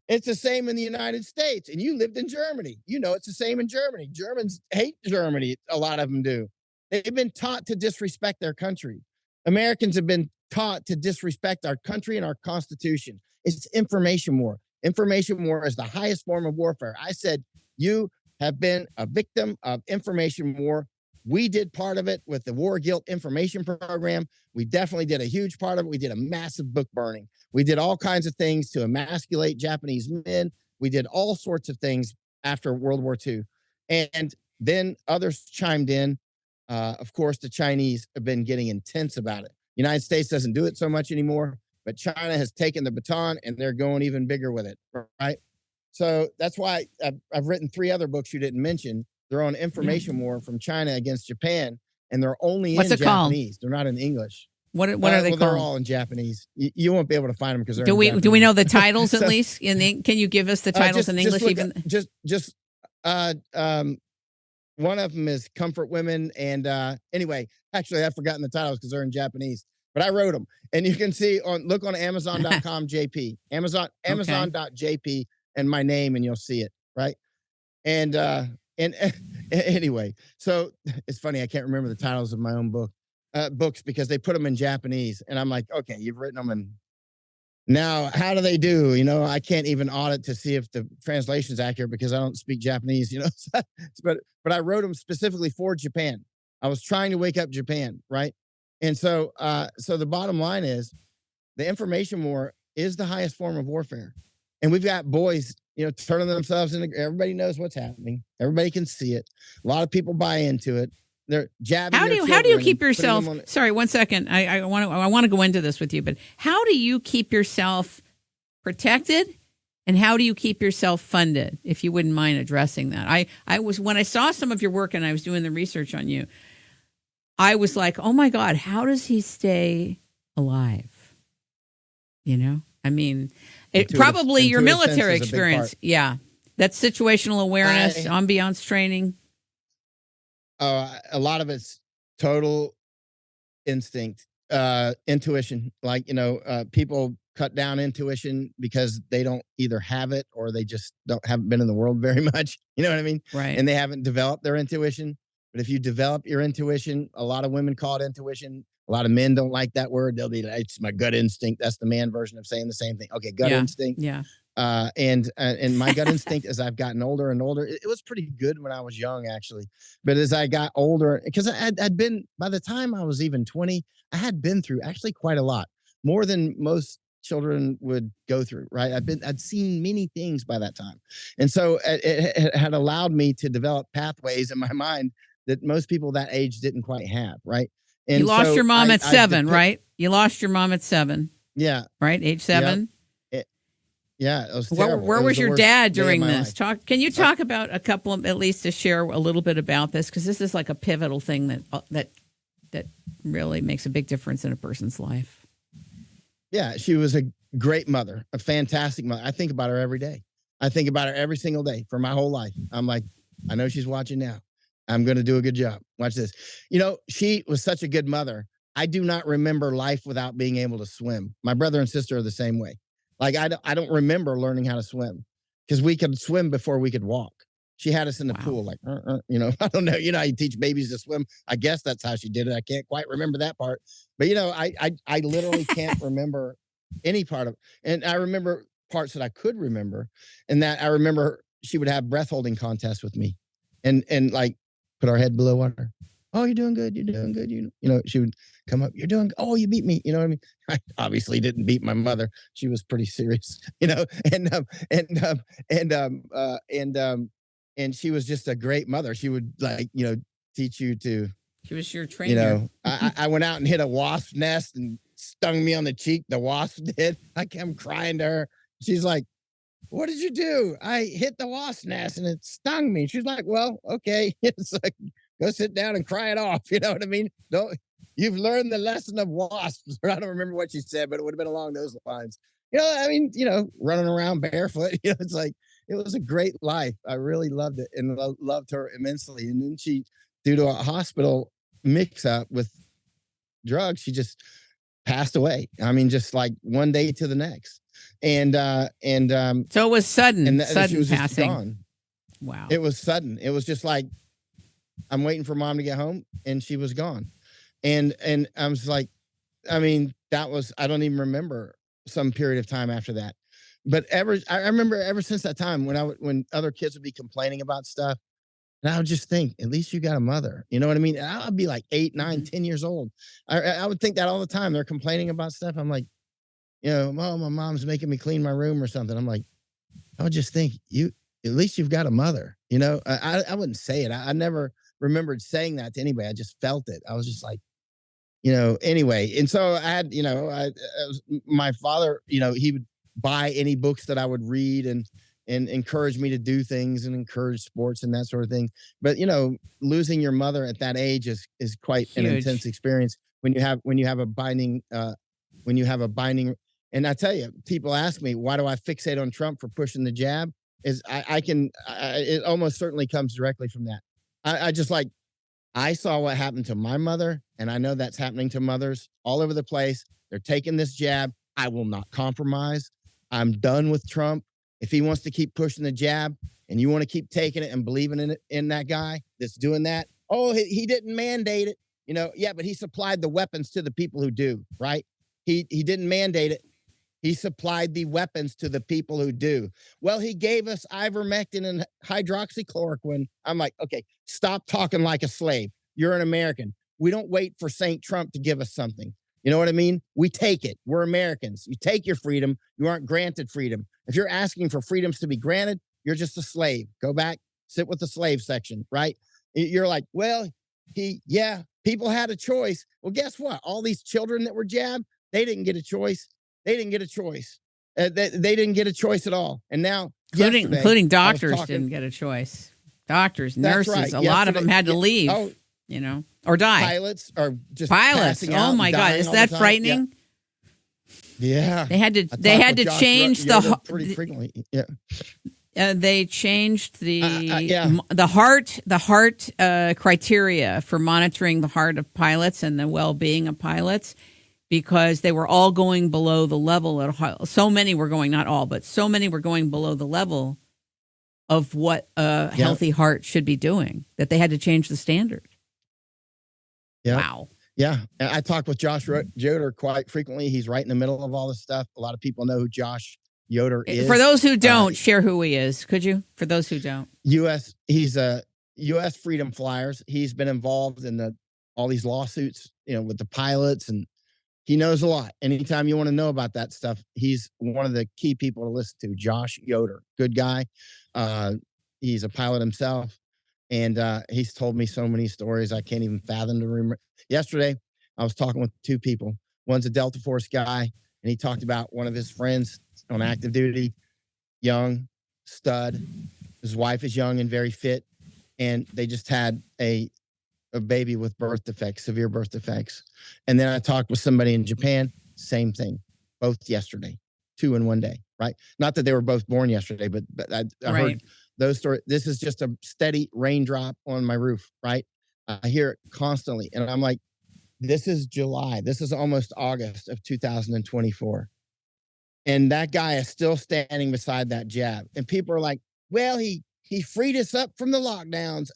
it's the same in the United States. And you lived in Germany. You know, it's the same in Germany. Germans hate Germany. A lot of them do. They've been taught to disrespect their country. Americans have been taught to disrespect our country and our Constitution. It's information war. Information war is the highest form of warfare. I said, you have been a victim of information war. We did part of it with the War Guilt Information Program. We definitely did a huge part of it. We did a massive book burning. We did all kinds of things to emasculate Japanese men. We did all sorts of things after World War II. And then others chimed in. Of course, the Chinese have been getting intense about it. The United States doesn't do it so much anymore, but China has taken the baton and they're going even bigger with it, right? So that's why I've written 3 other books you didn't mention. They're on information war from China against Japan, and they're only in Japanese. Called? They're not in English. What are they called? They're all in Japanese. You won't be able to find them because they're. Do we know the titles at least? Can you give us the titles in English? One of them is Comfort Women, and anyway, actually I've forgotten the titles because they're in Japanese, but I wrote them, and you can see look on Amazon.com JP, Amazon.jp, and my name, and you'll see it, right? And anyway, so it's funny, I can't remember the titles of my own books because they put them in Japanese, and I'm like, okay, you've written them, and now how do they do? You know, I can't even audit to see if the translation is accurate because I don't speak Japanese. You know, but I wrote them specifically for Japan. I was trying to wake up Japan, right? And so the bottom line is, the information war is the highest form of warfare, and we've got boys, you know, turning themselves into. Everybody knows what's happening. Everybody can see it. A lot of people buy into it. They're jabbing. How do you keep yourself? Sorry, 1 second. I want to go into this with you, but how do you keep yourself protected, and how do you keep yourself funded? If you wouldn't mind addressing that. I was, when I saw some of your work and I was doing the research on you, I was like, oh my God, how does he stay alive? You know, I mean, probably your military experience. Yeah, that's situational awareness, ambiance training. A lot of it's total instinct, intuition. Like, you know, people cut down intuition because they don't either have it or they just haven't been in the world very much. You know what I mean? Right. And they haven't developed their intuition. But if you develop your intuition, a lot of women call it intuition. A lot of men don't like that word. They'll be like, it's my gut instinct. That's the man version of saying the same thing. Okay, gut instinct. Yeah. And my gut instinct as I've gotten older and older, it was pretty good when I was young, actually. But as I got older, because I'd been, by the time I was even 20, I had been through actually quite a lot, more than most children would go through, right? I'd seen many things by that time. And so it had allowed me to develop pathways in my mind that most people that age didn't quite have, right? And you lost your mom at 7, right? You lost your mom at 7. Yeah. Right? Age 7. Yeah, it was terrible. Where was your dad during this? Can you talk about a couple of, at least to share a little bit about this? Because this is like a pivotal thing that really makes a big difference in a person's life. Yeah, she was a great mother, a fantastic mother. I think about her every day. I think about her every single day for my whole life. I'm like, I know she's watching now. I'm going to do a good job. Watch this. You know, she was such a good mother. I do not remember life without being able to swim. My brother and sister are the same way. Like, I don't remember learning how to swim because we could swim before we could walk. She had us in the pool, like, you know, I don't know. You know how you teach babies to swim? I guess that's how she did it. I can't quite remember that part. But, you know, I literally can't remember any part of it. And I remember parts that I could remember. And that I remember she would have breath holding contests with me and like put our head below water. Oh, you're doing good. You're doing good. You know, she would come up. You're doing. Oh, you beat me. You know what I mean? I obviously didn't beat my mother. She was pretty serious. You know, and she was just a great mother. She would, like, you know, teach you to. She was your trainer. You know, I went out and hit a wasp nest and stung me on the cheek. The wasp did. I came crying to her. She's like, "What did you do?" I hit the wasp nest and it stung me. She's like, "Well, okay." It's like, go sit down and cry it off. You know what I mean? You've learned the lesson of wasps. I don't remember what she said, but it would have been along those lines. You know, I mean, you know, running around barefoot, you know, it's like, it was a great life. I really loved it and loved her immensely. And then she, due to a hospital mix up with drugs, she just passed away. I mean, just like one day to the next. And so it was sudden she was passing. just gone. Wow. It was sudden. It was just like, I'm waiting for mom to get home and she was gone. And I was like, I mean, that was, I don't even remember some period of time after that. But I remember ever since that time when other kids would be complaining about stuff, and I would just think, at least you got a mother. You know what I mean? And I'd be like 8, 9, 10 years old. I would think that all the time. They're complaining about stuff. I'm like, oh, my mom's making me clean my room or something. I'm like, I would just think, at least you've got a mother. I wouldn't say it. I never remembered saying that to anybody. I just felt it. I was just like, anyway. And so I had, my father, he would buy any books that I would read and encourage me to do things and encourage sports and that sort of thing. But, losing your mother at that age is quite Huge. an intense experience when you have a binding, and I tell you, people ask me, why do I fixate on Trump for pushing the jab? It almost certainly comes directly from that. I saw what happened to my mother, and I know that's happening to mothers all over the place. They're taking this jab. I will not compromise. I'm done with Trump. If he wants to keep pushing the jab and you want to keep taking it and believing in it, in that guy that's doing that, he didn't mandate it. Yeah, but he supplied the weapons to the people who do, right? He didn't mandate it. He supplied the weapons to the people who do. Well, he gave us ivermectin and hydroxychloroquine. I'm like, okay, stop talking like a slave. You're an American. We don't wait for St. Trump to give us something. You know what I mean? We take it. We're Americans. You take your freedom. You aren't granted freedom. If you're asking for freedoms to be granted, you're just a slave. Go back, sit with the slave section, right? You're like, well, people had a choice. Well, guess what? All these children that were jabbed, they didn't get a choice. They didn't get a choice. They didn't get a choice at all. And now, including doctors didn't get a choice. Doctors, nurses, right. A lot of them had to leave, or die. Pilots are just pilots. Oh my God, is that frightening? Yeah. They had to change pretty frequently. Yeah. They changed the heart criteria for monitoring the heart of pilots and the well-being of pilots, because they were all going below the level. So many were going, not all, but so many were going below the level of what a healthy heart should be doing, that they had to change the standard. Yeah. Wow. Yeah. I talk with Josh Yoder quite frequently. He's right in the middle of all this stuff. A lot of people know who Josh Yoder is. For those who don't, share who he is, could you? For those who don't. He's a U.S. Freedom Flyers. He's been involved in all these lawsuits, with the pilots, and he knows a lot. Anytime you want to know about that stuff, he's one of the key people to listen to. Josh Yoder, good guy. He's a pilot himself, and he's told me so many stories I can't even fathom to remember. Yesterday, I was talking with two people. One's a Delta Force guy, and he talked about one of his friends on active duty, young, stud. His wife is young and very fit, and they just had a baby with birth defects, severe birth defects. And then I talked with somebody in Japan, same thing, both yesterday, 2 in one day, right? Not that they were both born yesterday, but I heard those stories. This is just a steady raindrop on my roof, right? I hear it constantly. And I'm like, this is July. This is almost August of 2024. And that guy is still standing beside that jab. And people are like, well, he freed us up from the lockdowns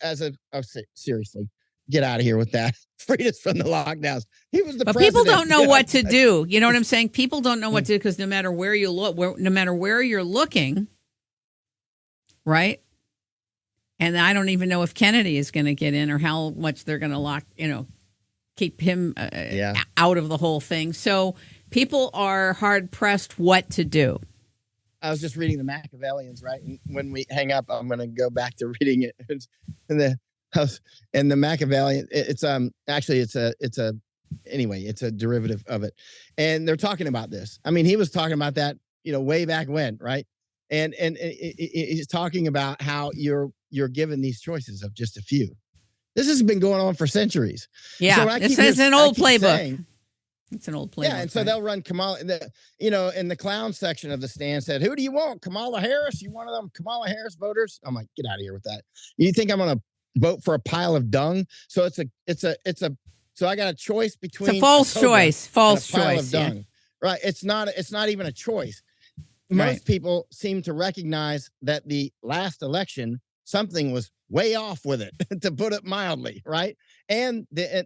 seriously. Get out of here with that. Freed us from the lockdowns. He was the president. But people don't know what to do. You know what I'm saying? People don't know what to do, because no matter where you look, no matter where you're looking, right? And I don't even know if Kennedy is going to get in, or how much they're going to keep him out of the whole thing. So people are hard pressed what to do. I was just reading the Machiavellians, right? And when we hang up, I'm going to go back to reading it. And the Machiavellian, it's a derivative of it. And they're talking about this. I mean, he was talking about that, way back when, right? And he's talking about how you're given these choices of just a few. This has been going on for centuries. Yeah, so this is an old playbook. It's an old playbook. Yeah, and so they'll run Kamala, in the clown section of the stand said, "Who do you want? Kamala Harris? You one of them Kamala Harris voters?" I'm like, get out of here with that. You think I'm going to vote for a pile of dung? So so I got a choice between it's a false choice, false and a pile choice, of dung. Right? It's not even a choice. Most people seem to recognize that the last election, something was way off with it, to put it mildly, right? And the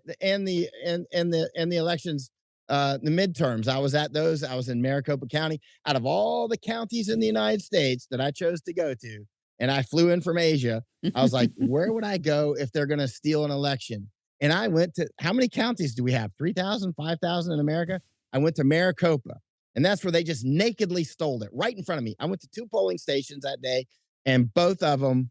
elections, the midterms. I was at those. I was in Maricopa County. Out of all the counties in the United States that I chose to go to, and I flew in from Asia, I was like, where would I go if they're going to steal an election? And I went to, how many counties do we have? 3,000, 5,000 in America? I went to Maricopa, and that's where they just nakedly stole it right in front of me. I went to 2 polling stations that day, and both of them,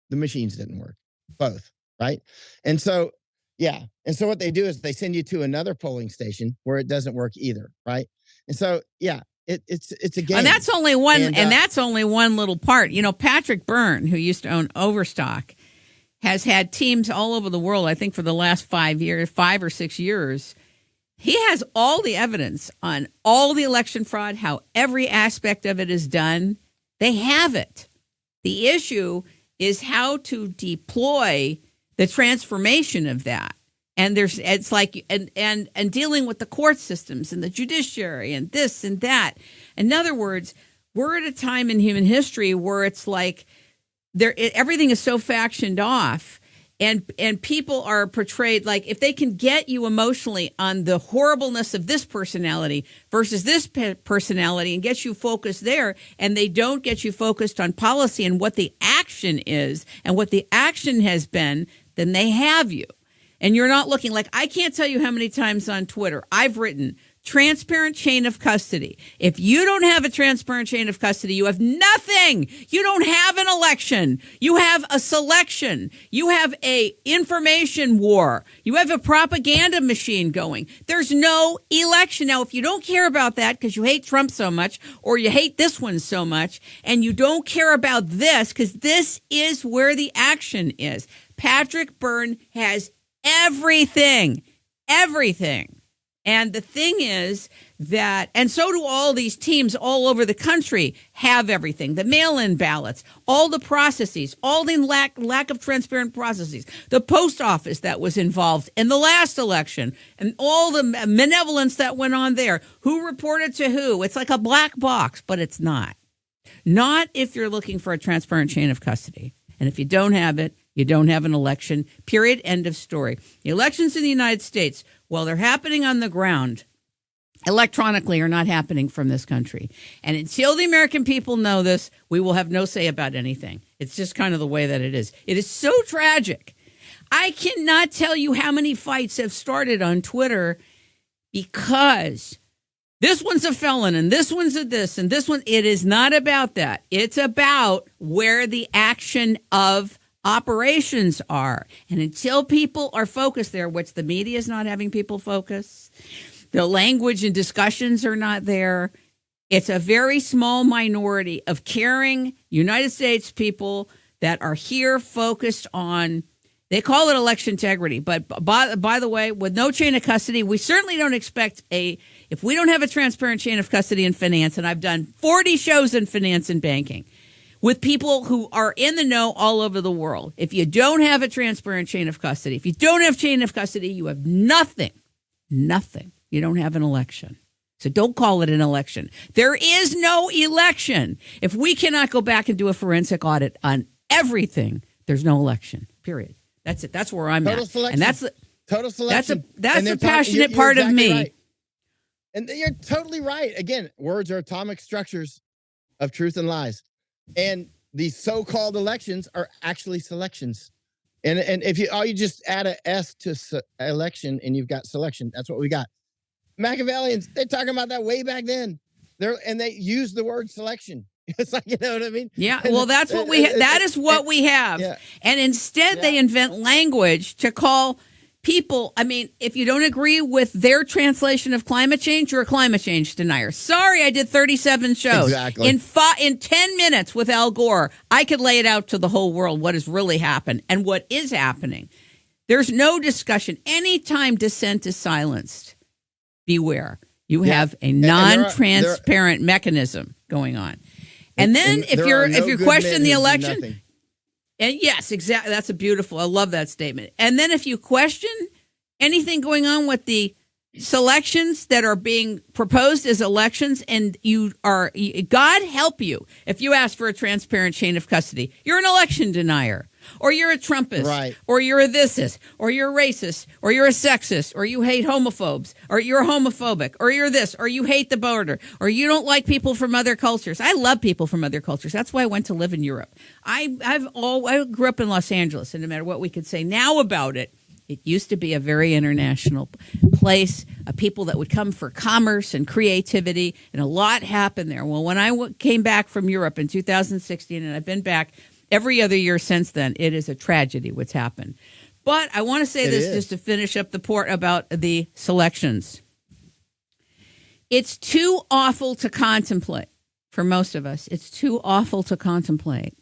the machines didn't work. Both, right? And so, yeah. And so what they do is they send you to another polling station where it doesn't work either, right? And so, yeah, it's a game. And that's only one, and that's only one little part. Patrick Byrne, who used to own Overstock, has had teams all over the world, I think for the last 5 or 6 years. He has all the evidence on all the election fraud, how every aspect of it is done. They have it. The issue is how to deploy the transformation of that. And it's like, and dealing with the court systems and the judiciary and this and that. In other words, we're at a time in human history where it's like everything is so factioned off, and people are portrayed like, if they can get you emotionally on the horribleness of this personality versus this personality and get you focused there, and they don't get you focused on policy and what the action is and what the action has been, then they have you. And you're not looking. Like, I can't tell you how many times on Twitter I've written transparent chain of custody. If you don't have a transparent chain of custody, you have nothing. You don't have an election. You have a selection. You have a information war. You have a propaganda machine going. There's no election. Now, if you don't care about that because you hate Trump so much, or you hate this one so much, and you don't care about this because this is where the action is. Patrick Byrne has everything. And the thing is that, and so do all these teams all over the country, have everything. The mail-in ballots, all the processes, all the lack of transparent processes, the post office that was involved in the last election, and all the malevolence that went on there. Who reported to who? It's like a black box, but it's not. Not if you're looking for a transparent chain of custody. And if you don't have it, you don't have an election, period, end of story. The elections in the United States, while they're happening on the ground, electronically are not happening from this country. And until the American people know this, we will have no say about anything. It's just kind of the way that it is. It is so tragic. I cannot tell you how many fights have started on Twitter because this one's a felon and this one's a this and this one. It is not about that. It's about where the action of operations are. And until people are focused there, which the media is not having people focus, the language and discussions are not there. It's a very small minority of caring United States people that are here focused on, they call it election integrity. But by the way, with no chain of custody, we certainly don't expect if we don't have a transparent chain of custody in finance, and I've done 40 shows in finance and banking, with people who are in the know all over the world. If you don't have a transparent chain of custody, if you don't have chain of custody, you have nothing. You don't have an election. So don't call it an election. There is no election. If we cannot go back and do a forensic audit on everything, there's no election, period. That's it. That's where I'm at. Selection. And that's the total selection. That's the passionate part of me. Right. And you're totally right. Again, words are atomic structures of truth and lies. And these so-called elections are actually selections. And if you just add a S to election and you've got selection, that's what we got. Machiavellians, they're talking about that way back then. They use the word selection. It's like, you know what I mean? Yeah. Well, that's what that is what we have. Yeah. And instead they invent language to call people, I mean, if you don't agree with their translation of climate change, you're a climate change denier. Sorry, I did 37 shows. Exactly. In 10 minutes with Al Gore, I could lay it out to the whole world what has really happened and what is happening. There's no discussion. Anytime dissent is silenced, beware. You Yeah. have a And there are- non-transparent mechanism going on. And then and there are no if you good question men the who do election, nothing. and yes, exactly, that's a beautiful. I love that statement. And then if you question anything going on with the selections that are being proposed as elections, and God help you if you ask for a transparent chain of custody, you're an election denier, or you're a Trumpist, Right. or you're a thisist, or you're a racist, or you're a sexist, or you hate homophobes, or you're homophobic, or you're this, or you hate the border, or you don't like people from other cultures. I love people from other cultures. That's why I went to live in Europe. I grew up in Los Angeles, and no matter what we could say now about it, it used to be a very international place, people that would come for commerce and creativity, and a lot happened there. Well, when I came back from Europe in 2016, and I've been back every other year since then, it is a tragedy what's happened. But I want to say this just to finish up the port about the selections. It's too awful to contemplate for most of us. It's too awful to contemplate.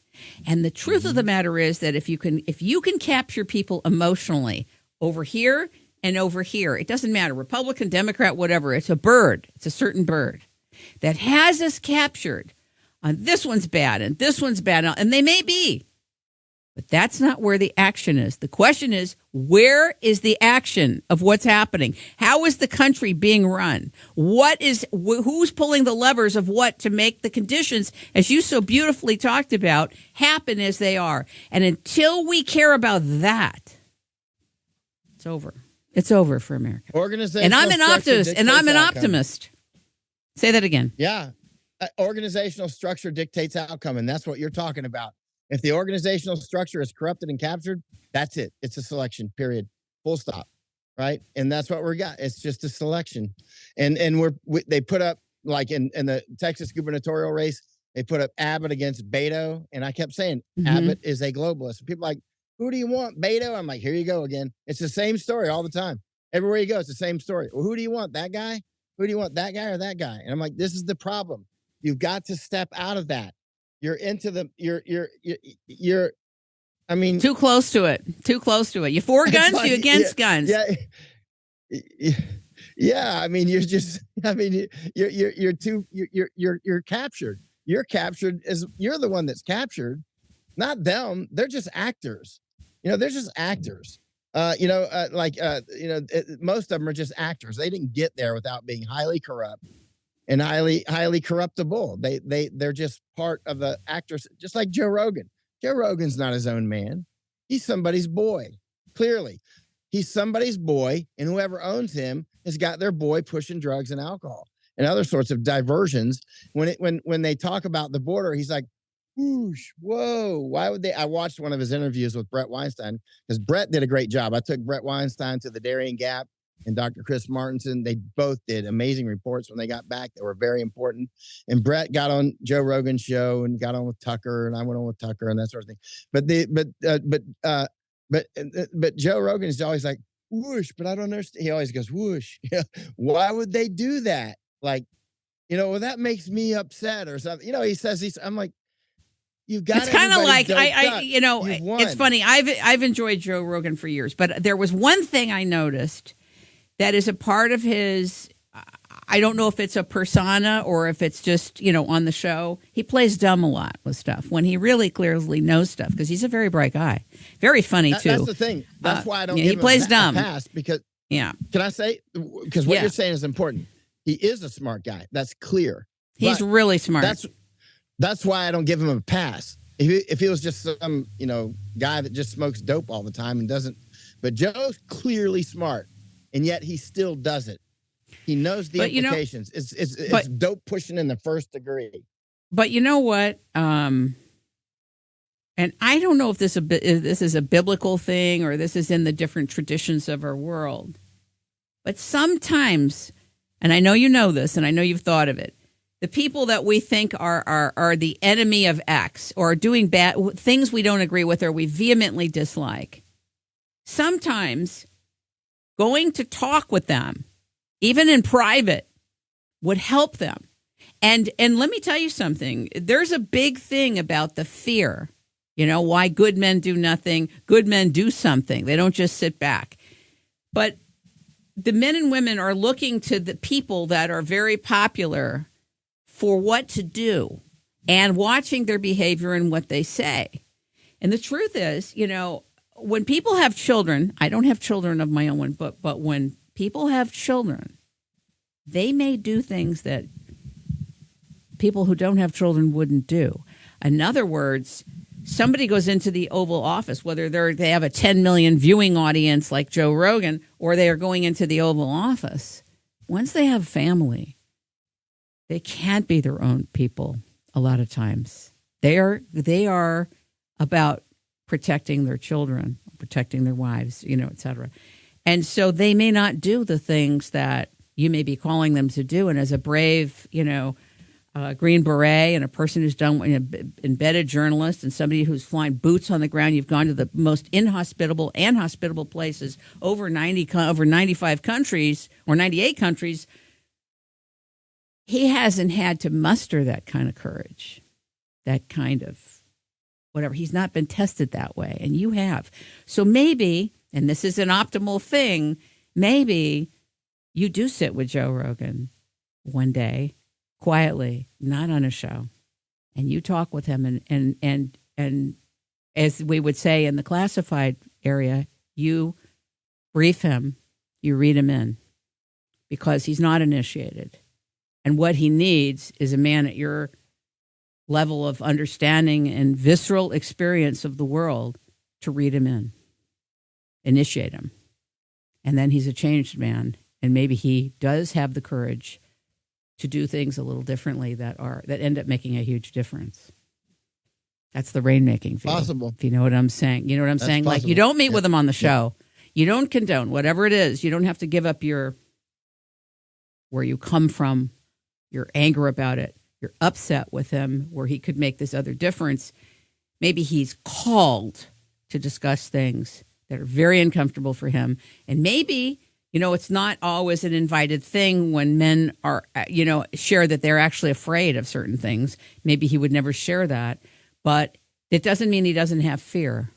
And the truth of the matter is that if you can capture people emotionally over here and over here, it doesn't matter, Republican, Democrat, whatever, it's a bird. It's a certain bird that has us captured on this one's bad and this one's bad, and they may be. But that's not where the action is. The question is, where is the action of what's happening? How is the country being run? Who's pulling the levers of what to make the conditions, as you so beautifully talked about, happen as they are? And until we care about that, it's over. It's over for America. And I'm an optimist. And I'm an optimist. Say that again. Yeah. Organizational structure dictates outcome, and that's what you're talking about. If the organizational structure is corrupted and captured, that's it. It's a selection, period. Full stop. Right? And that's what we got. It's just a selection. And they put up, like in the Texas gubernatorial race, they put up Abbott against Beto. And I kept saying, Abbott is a globalist. And people are like, who do you want, Beto? I'm like, here you go again. It's the same story all the time. Everywhere you go, it's the same story. Well, who do you want? That guy? Who do you want? That guy or that guy? And I'm like, this is the problem. You've got to step out of that. You're into the, you're, I mean. Too close to it. Too close to it. You for guns, like, you against guns. Yeah. I mean, you're captured. You're captured as you're the one that's captured, not them. They're just actors. They're just actors. Most of them are just actors. They didn't get there without being highly corrupt and highly corruptible. They're just part of the actors, just like Joe Rogan. Joe Rogan's not his own man. He's somebody's boy. Clearly, he's somebody's boy, and whoever owns him has got their boy pushing drugs and alcohol and other sorts of diversions. When they talk about the border, he's like, whoosh, whoa, why would they? I watched one of his interviews with Bret Weinstein, because Bret did a great job. I took Bret Weinstein to the Darien Gap and Dr. Chris Martinson. They both did amazing reports when they got back. They were very important. And Bret got on Joe Rogan's show and got on with Tucker, and I went on with Tucker and that sort of thing. But Joe Rogan is always like, whoosh, but I don't understand. He always goes, whoosh. Why would they do that? Like, well, that makes me upset or something. He says I'm like, you've got. It's kind of like it's funny. I've enjoyed Joe Rogan for years, but there was one thing I noticed that is a part of his. I don't know if it's a persona or if it's just on the show. He plays dumb a lot with stuff when he really clearly knows stuff, because he's a very bright guy, very funny too. That's the thing. That's why I don't. He plays dumb. Pass because can I say, because what you're saying is important. He is a smart guy. That's clear. He's really smart. That's why I don't give him a pass. If he was just some, guy that just smokes dope all the time and doesn't, but Joe's clearly smart, and yet he still does it. He knows the implications. It's dope pushing in the first degree. But you know what? And I don't know if this is a biblical thing or this is in the different traditions of our world. But sometimes, and I know you know this, and I know you've thought of it, the people that we think are the enemy of X or are doing bad things we don't agree with or we vehemently dislike, sometimes going to talk with them, even in private, would help them. And let me tell you something. There's a big thing about the fear. Why good men do nothing. Good men do something. They don't just sit back. But the men and women are looking to the people that are very popular for what to do and watching their behavior and what they say. And the truth is, when people have children, I don't have children of my own, but when people have children, they may do things that people who don't have children wouldn't do. In other words, somebody goes into the Oval Office, whether they have a 10 million viewing audience like Joe Rogan, or they are going into the Oval Office. Once they have family, they can't be their own people a lot of times. They are about protecting their children, protecting their wives, et cetera. And so they may not do the things that you may be calling them to do. And as a brave, Green Beret and a person who's done embedded journalist and somebody who's flying boots on the ground, you've gone to the most inhospitable and hospitable places over 95 countries or 98 countries. He hasn't had to muster that kind of courage, that kind of whatever. He's not been tested that way, and you have. So maybe, and this is an optimal thing, maybe you do sit with Joe Rogan one day, quietly, not on a show, and you talk with him, and as we would say in the classified area, you brief him, you read him in, because he's not initiated. And what he needs is a man at your level of understanding and visceral experience of the world to read him in, initiate him. And then he's a changed man. And maybe he does have the courage to do things a little differently that end up making a huge difference. That's the rainmaking view. Possible. If you know what I'm saying. You know what I'm saying? Possible. Like, you don't meet with him on the show. You don't condone whatever it is. You don't have to give up where you come from, your anger about it. You're upset with him where he could make this other difference. Maybe he's called to discuss things that are very uncomfortable for him. And maybe, it's not always an invited thing when men are, share that they're actually afraid of certain things. Maybe he would never share that. But it doesn't mean he doesn't have fear.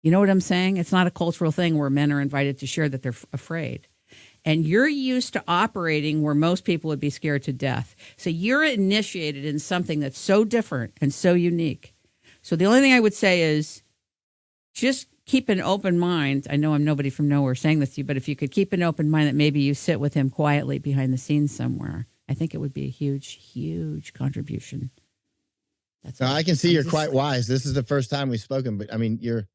You know what I'm saying? It's not a cultural thing where men are invited to share that they're afraid. And you're used to operating where most people would be scared to death. So you're initiated in something that's so different and so unique. So the only thing I would say is just keep an open mind. I know I'm nobody from nowhere saying this to you, but if you could keep an open mind that maybe you sit with him quietly behind the scenes somewhere, I think it would be a huge, huge contribution. That's I can see you're quite wise. This is the first time we've spoken, but I mean, you're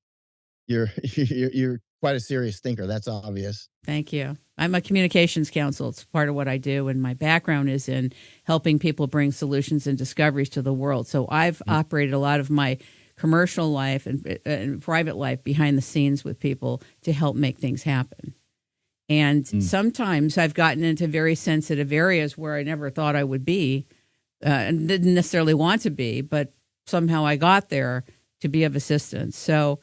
quite a serious thinker. That's obvious. Thank you. I'm a communications counsel. It's part of what I do, and my background is in helping people bring solutions and discoveries to the world. So I've operated a lot of my commercial life and private life behind the scenes with people to help make things happen. And sometimes I've gotten into very sensitive areas where I never thought I would be and didn't necessarily want to be, but somehow I got there to be of assistance. So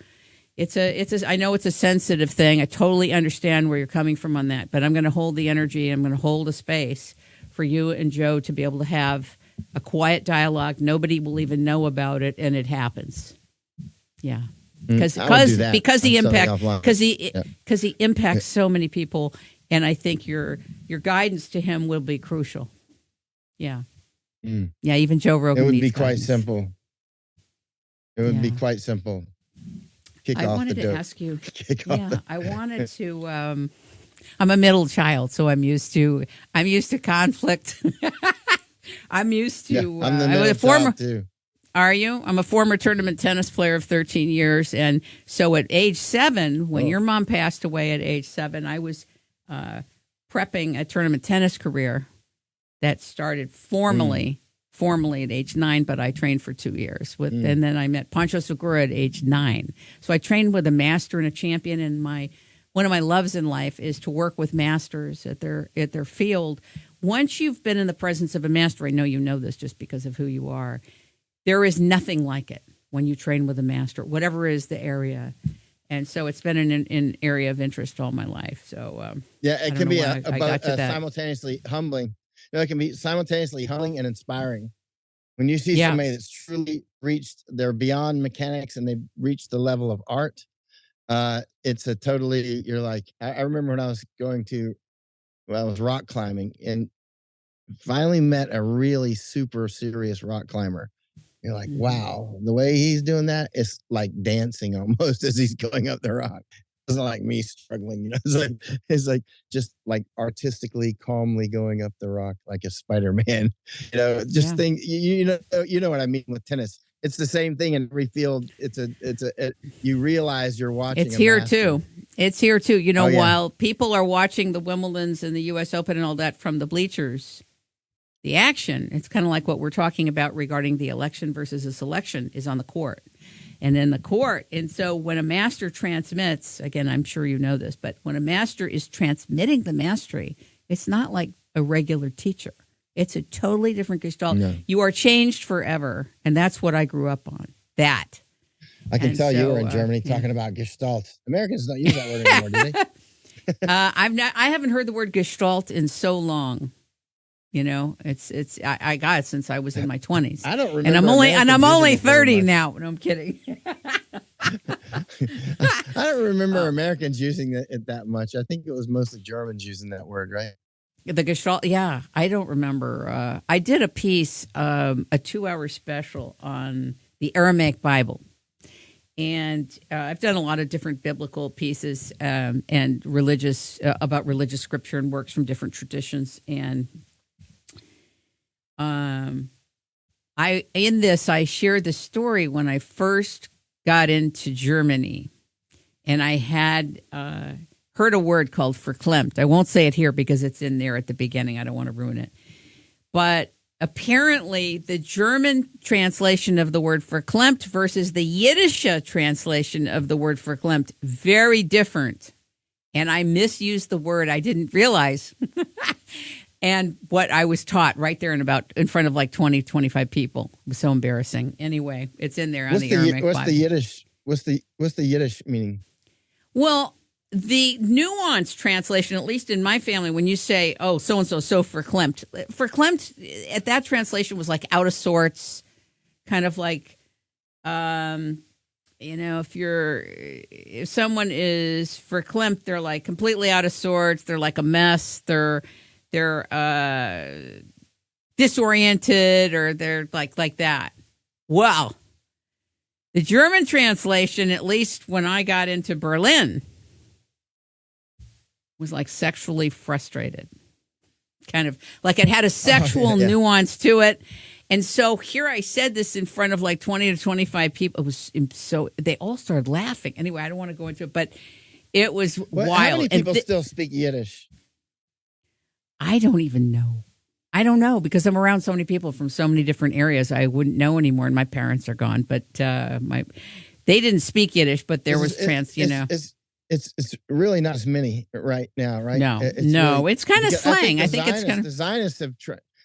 I know it's a sensitive thing. I totally understand where you're coming from on that, but I'm going to hold the energy. I'm going to hold a space for you and Joe to be able to have a quiet dialogue. Nobody will even know about it, and it happens. Yeah, because he impacts so many people, and I think your guidance to him will be crucial. Yeah, yeah. Even Joe Rogan. It would be guidance. Quite simple. It would be quite simple. I wanted to ask you. I wanted to. I'm a middle child, so I'm used to conflict. I'm used to. Yeah, I'm the middle child too. Are you? I'm a former tournament tennis player of 13 years, and so at age 7, when your mom passed away at age 7, I was prepping a tournament tennis career that started formally at age 9, but I trained for 2 years and then I met Pancho Segura at age 9. So I trained with a master and a champion, and one of my loves in life is to work with masters at their field. Once you've been in the presence of a master, I know you know this just because of who you are, there is nothing like it when you train with a master, whatever is the area. And so it's been an area of interest all my life. So it can be simultaneously humbling. It can be simultaneously humbling and inspiring. When you see somebody that's truly they're beyond mechanics and they've reached the level of art, it's you're like, I remember when I was going to I was rock climbing and finally met a really super serious rock climber. You're like, wow, the way he's doing that, it's like dancing almost as he's going up the rock. It's not like me struggling, it's like just like artistically, calmly going up the rock like a Spider-Man. Just think, you know what I mean with tennis. It's the same thing in every field. You realize you're watching. It's here too. It's here too. While people are watching the Wimbledons and the U.S. Open and all that from the bleachers, the action, it's kind of like what we're talking about regarding the election versus a selection, is on the court. And in the court, and so when a master transmits, again, I'm sure you know this, but when a master is transmitting the mastery, it's not like a regular teacher. It's a totally different gestalt. No. You are changed forever, and that's what I grew up on. That. I can tell you were in Germany talking about gestalt. Americans don't use that word anymore, do they? I haven't heard the word gestalt in so long. I got it since I was in my 20s. I don't remember. And I'm only 30 now. No, I'm kidding. I don't remember Americans using it that much. I think it was mostly Germans using that word, right? The gestalt, yeah. I don't remember. I did a piece, a 2-hour special on the Aramaic Bible. And I've done a lot of different biblical pieces and religious about religious scripture and works from different traditions. And I shared the story when I first got into Germany, and I had heard a word called verklempt. I won't say it here because it's in there at the beginning. I don't want to ruin it. But apparently the German translation of the word verklempt versus the Yiddish translation of the word verklempt, very different. And I misused the word. I didn't realize. And what I was taught right there in front of like 20, 25 people. It was so embarrassing. Anyway, it's in there on the Aramaic Bible. What's the Yiddish meaning? Well, the nuanced translation, at least in my family, when you say, oh, so-and-so, so verklempt at that translation was like out of sorts, kind of like, if someone is verklempt, they're like completely out of sorts. They're like a mess. They're disoriented, or they're like that. Well, the German translation, at least when I got into Berlin, was like sexually frustrated. Kind of like it had a sexual nuance to it. And so here I said this in front of like 20 to 25 people. It was they all started laughing. Anyway, I don't want to go into it, but it was wild. How many people still speak Yiddish? I don't even know. I don't know, because I'm around so many people from so many different areas. I wouldn't know anymore, and my parents are gone. But they didn't speak Yiddish, but there was It's really not as many right now, right? No, it's kind of slang. I think it's kind of. The Zionists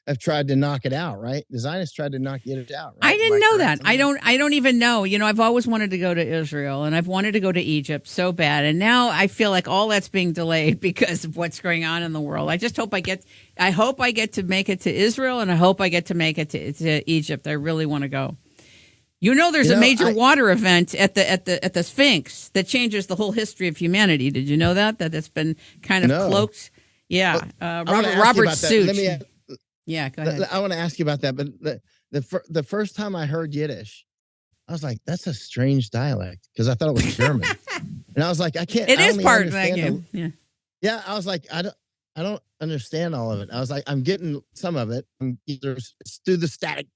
have tried to knock it out, right? The Zionists tried to knock Yiddish out. Right? I didn't know that. I don't even know. I've always wanted to go to Israel, and I've wanted to go to Egypt so bad, and now I feel like all that's being delayed because of what's going on in the world. I just hope I get to make it to Israel, and I hope I get to make it to Egypt. I really want to go. There's a major water event at the Sphinx that changes the whole history of humanity. Did you know that that's been kind of cloaked? Yeah, Robert Such. Yeah, go ahead. I want to ask you about that, but the first time I heard Yiddish, I was like, "That's a strange dialect," because I thought it was German, and I was like, "I can't." It is part of that game. Yeah. I was like, I don't understand all of it. I was like, I'm getting some of it. I'm either through the static.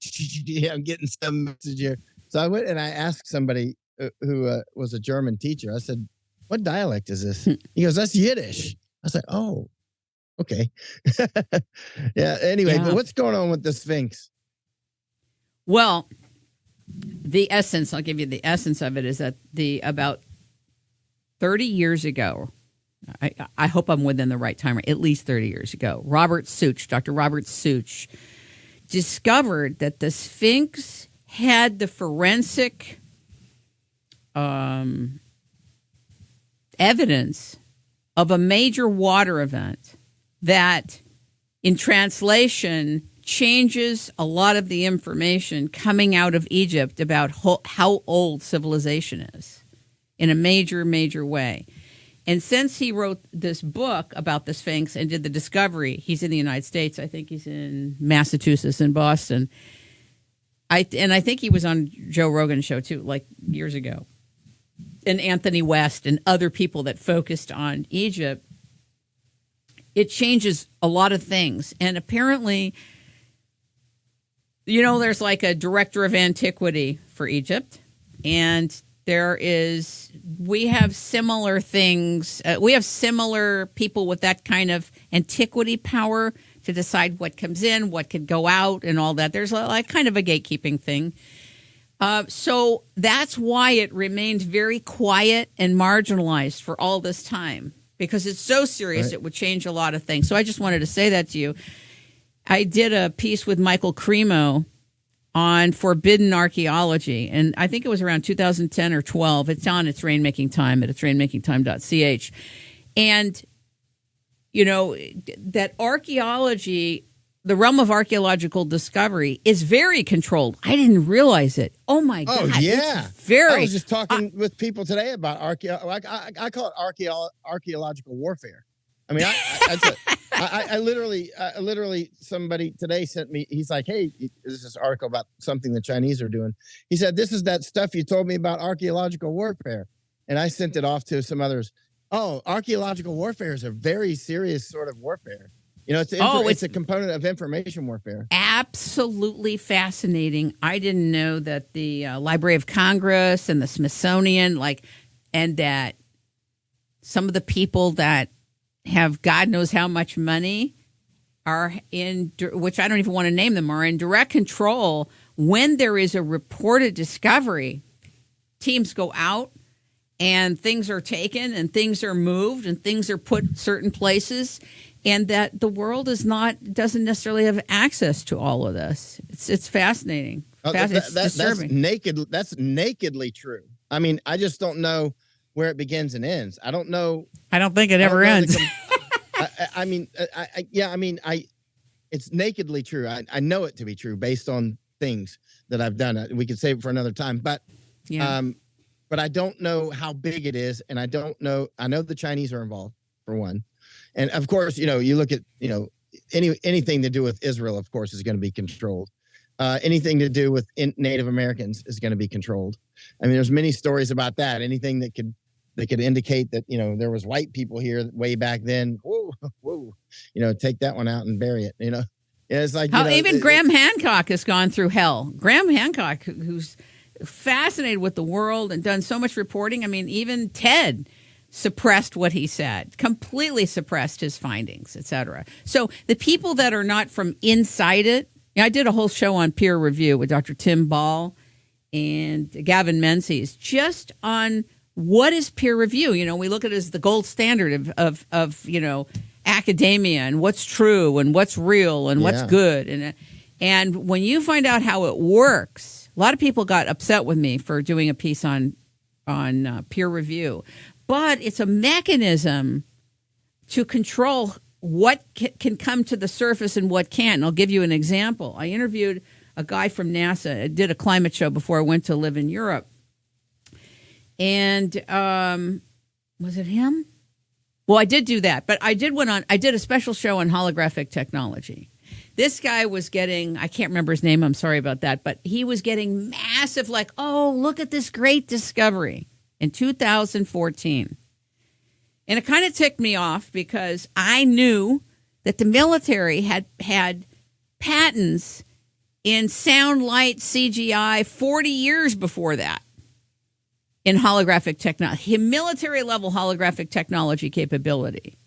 I'm getting some message here. So I went and I asked somebody who was a German teacher. I said, "What dialect is this?" He goes, "That's Yiddish." I was like, "Oh, okay." Yeah. Anyway, but what's going on with the Sphinx? Well, I'll give you the essence of it, is that about 30 years ago, I hope I'm within the right time, at least 30 years ago, Dr. Robert Such discovered that the Sphinx had the forensic evidence of a major water event that, in translation, changes a lot of the information coming out of Egypt about how old civilization is in a major, major way. And since he wrote this book about the Sphinx and did the discovery, he's in the United States. I think he's in Massachusetts and Boston. I think he was on Joe Rogan's show too, like years ago. And Anthony West and other people that focused on Egypt. It changes a lot of things. And apparently, there's like a director of antiquity for Egypt. And we have similar things. We have similar people with that kind of antiquity power to decide what comes in, what could go out, and all that. There's like kind of a gatekeeping thing. So that's why it remained very quiet and marginalized for all this time, because it's so serious. Right. It would change a lot of things. So I just wanted to say that to you. I did a piece with Michael Cremo on forbidden archaeology, and I think it was around 2010 or 12. It's on its Rainmaking Time at rainmakingtime.ch. And, that archaeology, the realm of archaeological discovery, is very controlled. I didn't realize it. Oh, my God. Oh, yeah. I was just talking with people today about I call it archaeological warfare. I mean, I literally, somebody today sent me, he's like, hey, there's this article about something the Chinese are doing. He said, this is that stuff you told me about archaeological warfare. And I sent it off to some others. Oh, archaeological warfare is a very serious sort of warfare. It's a component of information warfare. Absolutely fascinating. I didn't know that the Library of Congress and the Smithsonian, and that some of the people that have God knows how much money are in, which I don't even want to name them, are in direct control when there is a reported discovery. Teams go out and things are taken and things are moved and things are put certain places, and that the world doesn't necessarily have access to all of this. It's fascinating. It's disturbing. That's nakedly true. I mean, I just don't know where it begins and ends. I don't know. I don't think it ever ends. It's nakedly true. I know it to be true based on things that I've done. We could save it for another time, but but I don't know how big it is, and I don't know. I know the Chinese are involved for one, and of course, you look at anything to do with Israel, of course, is going to be controlled. Anything to do with Native Americans is going to be controlled. I mean, there's many stories about that. Anything that could indicate that there was white people here way back then. Whoa, take that one out and bury it. It's like even Graham Hancock has gone through hell. Graham Hancock, who's fascinated with the world and done so much reporting. I mean, even Ted suppressed what he said, completely suppressed his findings, etc. So the people that are not from inside it. I did a whole show on peer review with Dr. Tim Ball and Gavin Menzies just on what is peer review. We look at it as the gold standard of academia and what's true and what's real and what's good. And when you find out how it works, a lot of people got upset with me for doing a piece on peer review, but it's a mechanism to control what can come to the surface and what can't. And I'll give you an example. I interviewed a guy from NASA. I did a climate show before I went to live in Europe. And was it him? Well, I did do that, but I did a special show on holographic technology. This guy was getting, I can't remember his name, I'm sorry about that, but he was getting massive, look at this great discovery in 2014. And it kind of ticked me off because I knew that the military had patents in sound, light, CGI 40 years before that in holographic technology, military-level holographic technology capability.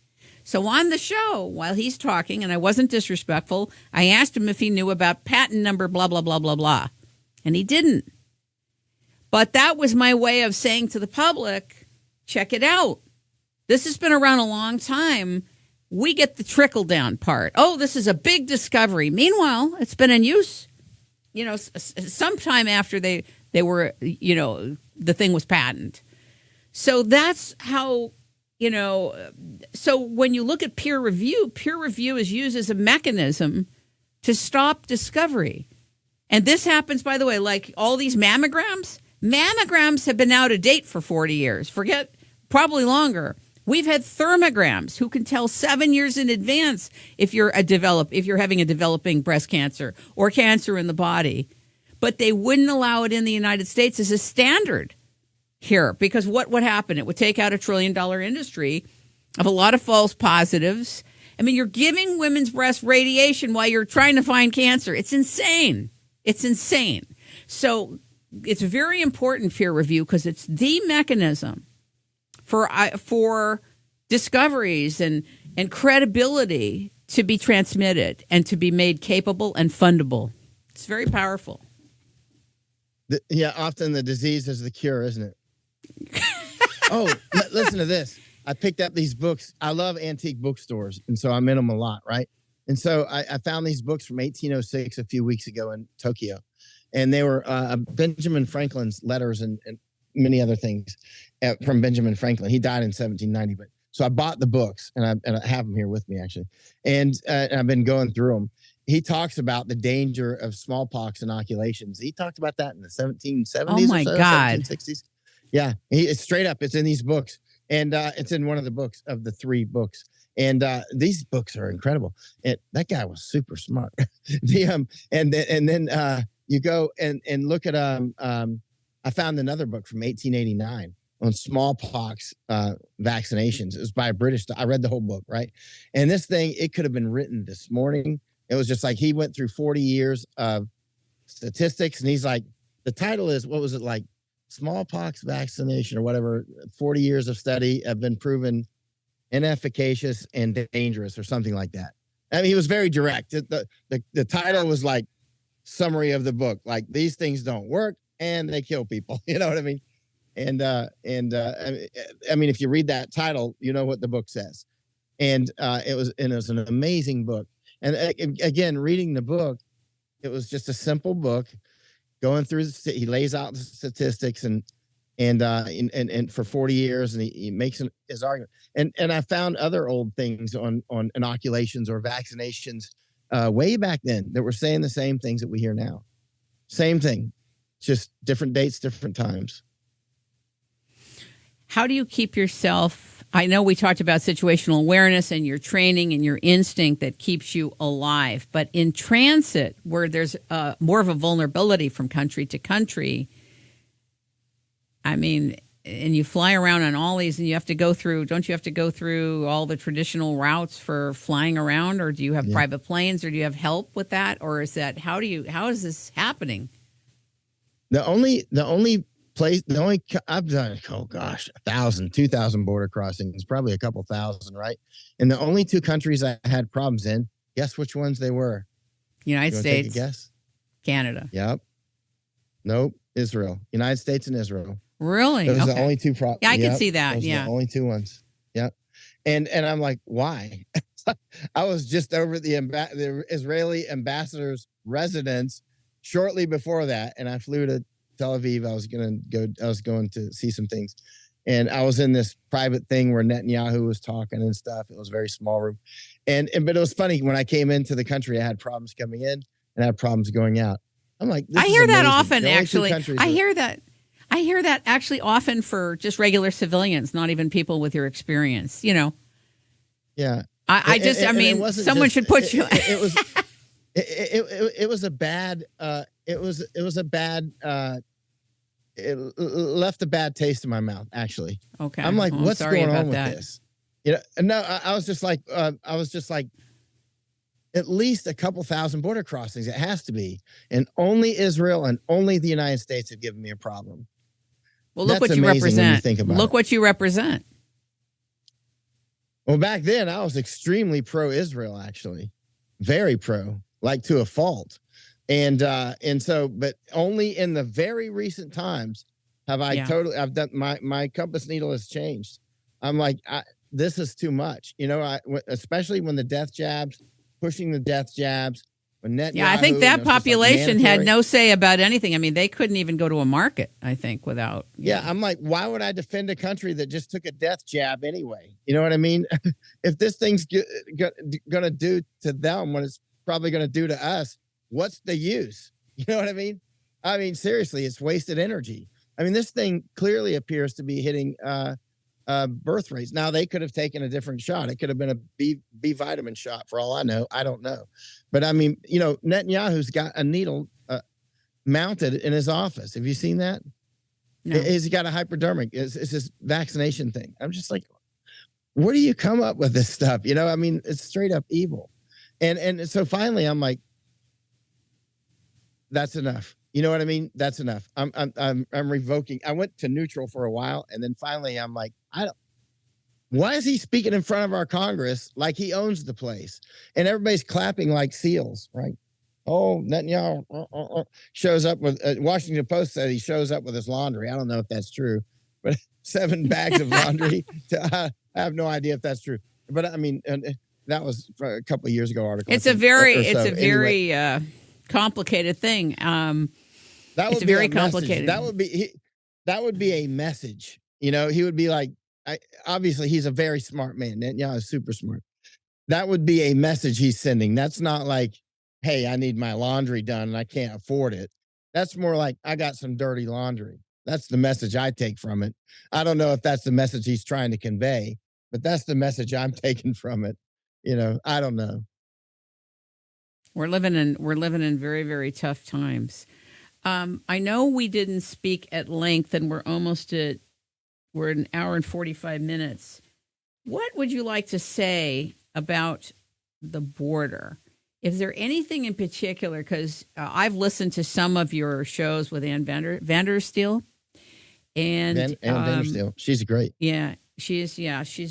So on the show, while he's talking, and I wasn't disrespectful, I asked him if he knew about patent number blah, blah, blah, blah, blah. And he didn't. But that was my way of saying to the public, check it out. This has been around a long time. We get the trickle-down part. Oh, this is a big discovery. Meanwhile, it's been in use, sometime after they were, the thing was patented. So that's how... so when you look at peer review is used as a mechanism to stop discovery. And this happens, by the way, like all these mammograms have been out of date for 40 years. Probably longer. We've had thermograms who can tell 7 years in advance if you're having a developing breast cancer or cancer in the body. But they wouldn't allow it in the United States as a standard here, because what would happen? It would take out $1 trillion industry of a lot of false positives. I mean, you're giving women's breast radiation while you're trying to find cancer. It's insane. It's insane. So it's very important, peer review, because it's the mechanism for discoveries and credibility to be transmitted and to be made capable and fundable. It's very powerful. Often the disease is the cure, isn't it? Oh, listen to this. I picked up these books. I love antique bookstores, and so I'm in them a lot, right? And so I found these books from 1806 a few weeks ago in Tokyo, and they were Benjamin Franklin's letters and many other things from Benjamin Franklin. He died in 1790, but so I bought the books, and I have them here with me actually, and I've been going through them. He talks about the danger of smallpox inoculations. He talked about that in the 1770s. Oh my God. 1760s. Yeah, it's straight up. It's in these books, and it's in one of the books of the 3 books. And these books are incredible. And that guy was super smart. And then you go and look at I found another book from 1889 on smallpox vaccinations. It was by a British. I read the whole book, right? And this thing, it could have been written this morning. It was just like he went through 40 years of statistics, and he's like, the title is, what was it, like smallpox vaccination or whatever? 40 years of study have been proven inefficacious and dangerous, or something like that. I mean, he was very direct. The title was like summary of the book, like these things don't work and they kill people. You know what I mean? And I mean, if you read that title, you know what the book says. And it was an amazing book. And again, reading the book, it was just a simple book going through. He lays out the statistics and for 40 years, and he makes his argument. And I found other old things on inoculations or vaccinations way back then that were saying the same things that we hear now. Same thing, just different dates, different times. How do you keep yourself? I know we talked about situational awareness and your training and your instinct that keeps you alive, but in transit, where there's more of a vulnerability from country to country, I mean, and you fly around on all these, and you have to go through, don't you have to go through all the traditional routes for flying around, or do you have private planes, or do you have help with that? Or is that, how is this happening? I've done, 1,000, 2,000 border crossings, probably a couple thousand, right? And the only 2 countries I had problems in, guess which ones they were? United States. Take a guess? Canada. Yep. Nope. Israel. United States and Israel. Really? Those are the only 2 problems. Yeah, I can see that. Those are the only 2 ones. Yep. And I'm like, why? I was just over at the Israeli ambassador's residence shortly before that, and I flew to Tel Aviv. I was going to see some things, and I was in this private thing where Netanyahu was talking and stuff. It was a very small room, but it was funny when I came into the country. I had problems coming in and I had problems going out. I'm like, I hear that often. Actually, I hear that actually often for just regular civilians, not even people with your experience. You know. Yeah. I mean, someone should put you. It was a bad. It left a bad taste in my mouth, actually. Okay. I'm like, what's going on with that. this? You know, no, I was just like, at least a couple thousand border crossings. It has to be. And only Israel and only the United States have given me a problem. Well, look what you represent. Look what you represent. Well, back then I was extremely pro-Israel, actually. Very pro, like to a fault. And so, but only in the very recent times have I've done, my compass needle has changed. I'm like, this is too much, you know, especially when the death jabs, pushing the death jabs. When Netanyahu, I think that population had no say about anything. I mean, they couldn't even go to a market, I think, without. I'm like, why would I defend a country that just took a death jab anyway? You know what I mean? If this thing's going to do to them what it's probably going to do to us, what's the use? You know what I mean? I mean, seriously, it's wasted energy. I mean, this thing clearly appears to be hitting birth rates. Now they could have taken a different shot. It could have been a B vitamin shot for all I know. I don't know, but I mean, Netanyahu's got a needle mounted in his office. Have you seen that? No. He's got a hypodermic. It's this vaccination thing. I'm just like, where do you come up with this stuff? I mean, it's straight up evil. And so finally, I'm like, that's enough. You know what I mean? That's enough. I'm revoking. I went to neutral for a while, and then finally, I'm like, why is he speaking in front of our Congress like he owns the place? And everybody's clapping like seals, right? Oh, Netanyahu shows up with Washington Post said he shows up with his laundry. I don't know if that's true, but 7 bags of laundry. I have no idea if that's true. But I mean, that was a couple of years ago article. It's a very complicated thing. That would be very complicated. That would be a message. He would be like, obviously he's a very smart man. Netanyahu is super smart. That would be a message he's sending. That's not like, hey, I need my laundry done and I can't afford it. That's more like, I got some dirty laundry. That's the message I take from it. I don't know if that's the message he's trying to convey, but that's the message I'm taking from it. I don't know. We're living in very, very tough times. I know we didn't speak at length, and we're an hour and 45 minutes. What would you like to say about the border? Is there anything in particular? Because I've listened to some of your shows with Ann Vandersteel, and Ann Vandersteel, she's great. Yeah, she's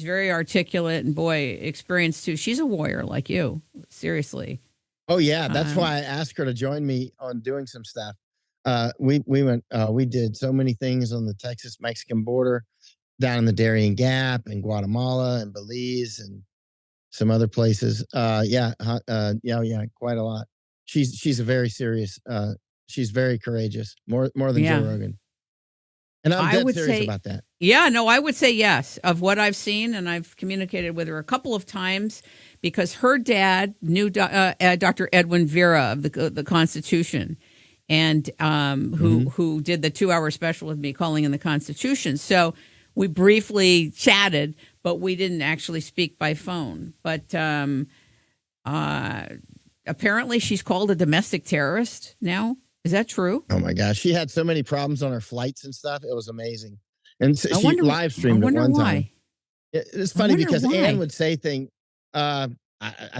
very articulate and experienced too. She's a warrior like you, seriously. Oh yeah, that's why I asked her to join me on doing some stuff. We did so many things on the Texas-Mexican border, down in the Darien Gap, and Guatemala, and Belize, and some other places. Quite a lot. She's a very serious. She's very courageous, more than Joe Rogan. And I'm dead serious about that. Yeah, no, I would say yes. Of what I've seen, and I've communicated with her a couple of times, because her dad knew Dr. Edwin Vera of the Constitution, and who did the 2-hour special with me, Calling in the Constitution. So we briefly chatted, but we didn't actually speak by phone. But apparently she's called a domestic terrorist now. Is that true? Oh my gosh, she had so many problems on her flights and stuff. It was amazing. And so she live streamed it one time. It's funny because Ann would say things. I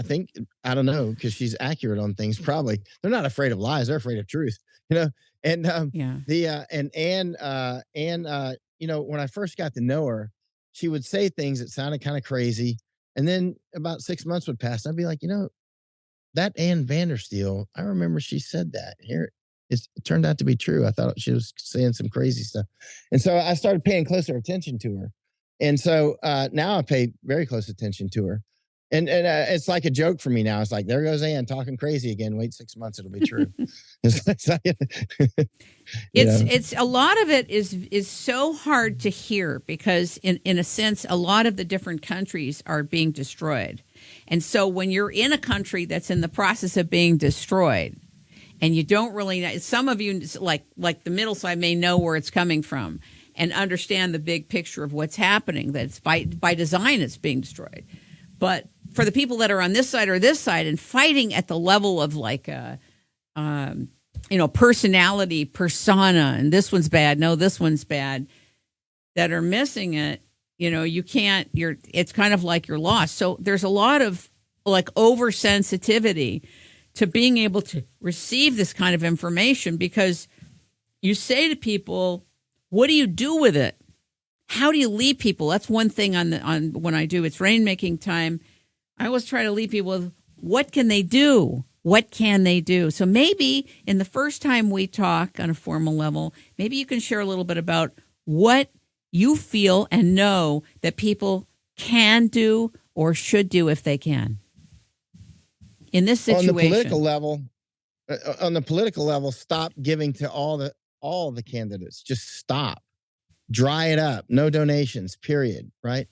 think, I don't know, because she's accurate on things. Probably they're not afraid of lies; they're afraid of truth. And Ann, when I first got to know her, she would say things that sounded kind of crazy, and then about 6 months would pass, and I'd be like, that Ann Vandersteel, I remember she said that here. It turned out to be true. I thought she was saying some crazy stuff. And so I started paying closer attention to her. And so now I pay very close attention to her. And it's like a joke for me now. It's like, there goes Ann talking crazy again. Wait 6 months, it'll be true. It's a lot of it is so hard to hear, because in a sense, a lot of the different countries are being destroyed. And so when you're in a country that's in the process of being destroyed, and you don't really know, some of you, like the middle side, may know where it's coming from and understand the big picture of what's happening, that it's by design it's being destroyed. But for the people that are on this side or this side and fighting at the level of personality, persona, and this one's bad, no, this one's bad, that are missing it, it's kind of like you're lost. So there's a lot of oversensitivity to being able to receive this kind of information, because you say to people, what do you do with it? How do you lead people? That's one thing on when I do, it's Rainmaking Time. I always try to lead people with, what can they do? What can they do? So maybe in the first time we talk on a formal level, maybe you can share a little bit about what you feel and know that people can do or should do if they can. In this situation, on the political level, stop giving to all the candidates. Just stop, dry it up. No donations, period. Right,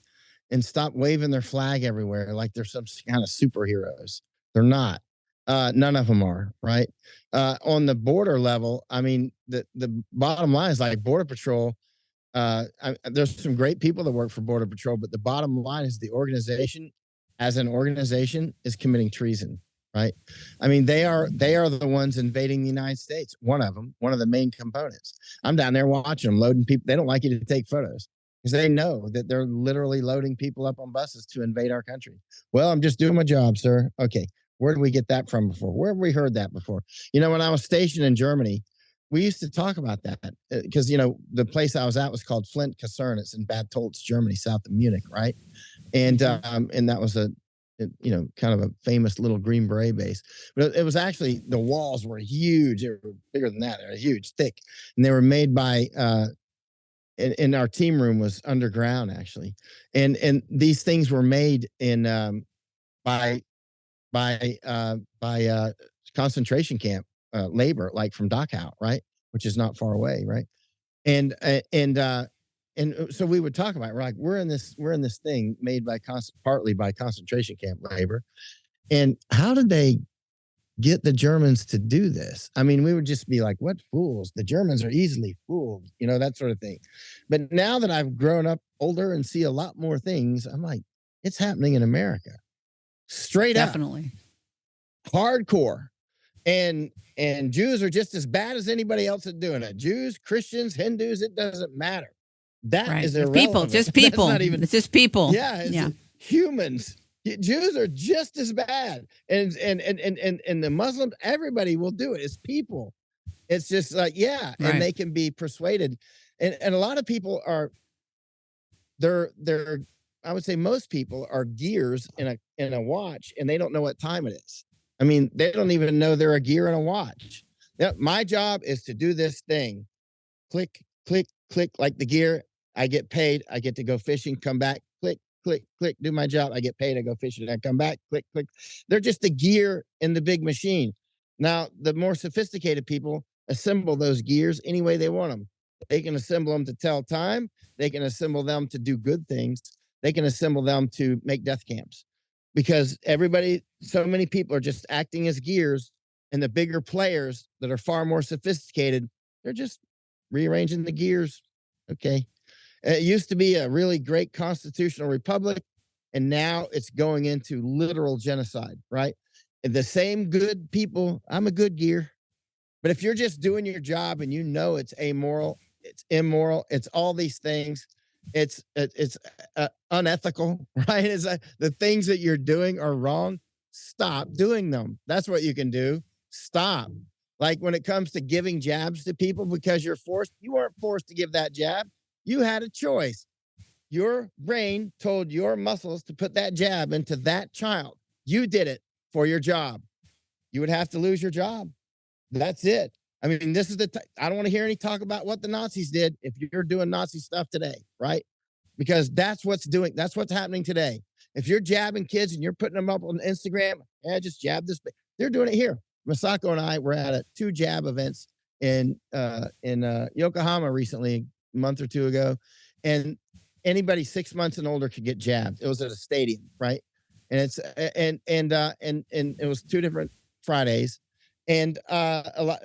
and stop waving their flag everywhere like they're some kind of superheroes. They're not. None of them are. Right. On the border level, I mean, the bottom line is like Border Patrol. There's some great people that work for Border Patrol, but the bottom line is the organization, as an organization, is committing treason. Right? I mean, they are the ones invading the United States. One of them, one of the main components. I'm down there watching them loading people. They don't like you to take photos because they know that they're literally loading people up on buses to invade our country. Well, I'm just doing my job, sir. Okay. Where did we get that from before? Where have we heard that before? When I was stationed in Germany, we used to talk about that because, the place I was at was called Flint Kaserne. It's in Bad Tolz, Germany, south of Munich. Right. And that was kind of a famous little Green Beret base. But it was actually, the walls were huge. They were bigger than that. They were huge, thick. And they were made by, and our team room was underground, actually. And these things were made in, by concentration camp labor, like from Dachau, right? Which is not far away, right? And so we would talk about it. We're like, we're in this thing made by partly by concentration camp labor. And how did they get the Germans to do this? I mean, we would just be like, what fools? The Germans are easily fooled, that sort of thing. But now that I've grown up older and see a lot more things, I'm like, it's happening in America. Straight Definitely. up. Hardcore. And Jews are just as bad as anybody else that's doing it. Jews, Christians, Hindus, it doesn't matter. That is irrelevant. People, just people. It's just people. Yeah, humans. Jews are just as bad, and the Muslims, everybody will do it. It's people. It's just like and they can be persuaded, and a lot of people are. They're. I would say most people are gears in a watch, and they don't know what time it is. I mean, they don't even know they're a gear in a watch. My job is to do this thing. Click, click, click, like the gear. I get paid. I get to go fishing, come back, click, click, click, do my job. I get paid. I go fishing. I come back, click, click. They're just the gear in the big machine. Now, the more sophisticated people assemble those gears any way they want them. They can assemble them to tell time. They can assemble them to do good things. They can assemble them to make death camps, because so many people are just acting as gears, and the bigger players that are far more sophisticated, they're just rearranging the gears. Okay. It used to be a really great constitutional republic, and now it's going into literal genocide, right? And the same good people, I'm a good gear. But if you're just doing your job and it's amoral, it's immoral, it's all these things, it's unethical, right? It's the things that you're doing are wrong. Stop doing them. That's what you can do. Stop. Like when it comes to giving jabs to people because you're forced, you weren't forced to give that jab. You had a choice. Your brain told your muscles to put that jab into that child. You did it for your job. You would have to lose your job. That's it. I mean, this is I don't want to hear any talk about what the Nazis did if you're doing Nazi stuff today, right? Because that's what's happening today. If you're jabbing kids and you're putting them up on Instagram, just jab this. They're doing it here. Masako and I were at 2 jab events in Yokohama recently, a month or 2 ago, and anybody 6 months and older could get jabbed. It was at a stadium, right? And it's and it was 2 different Fridays, and a lot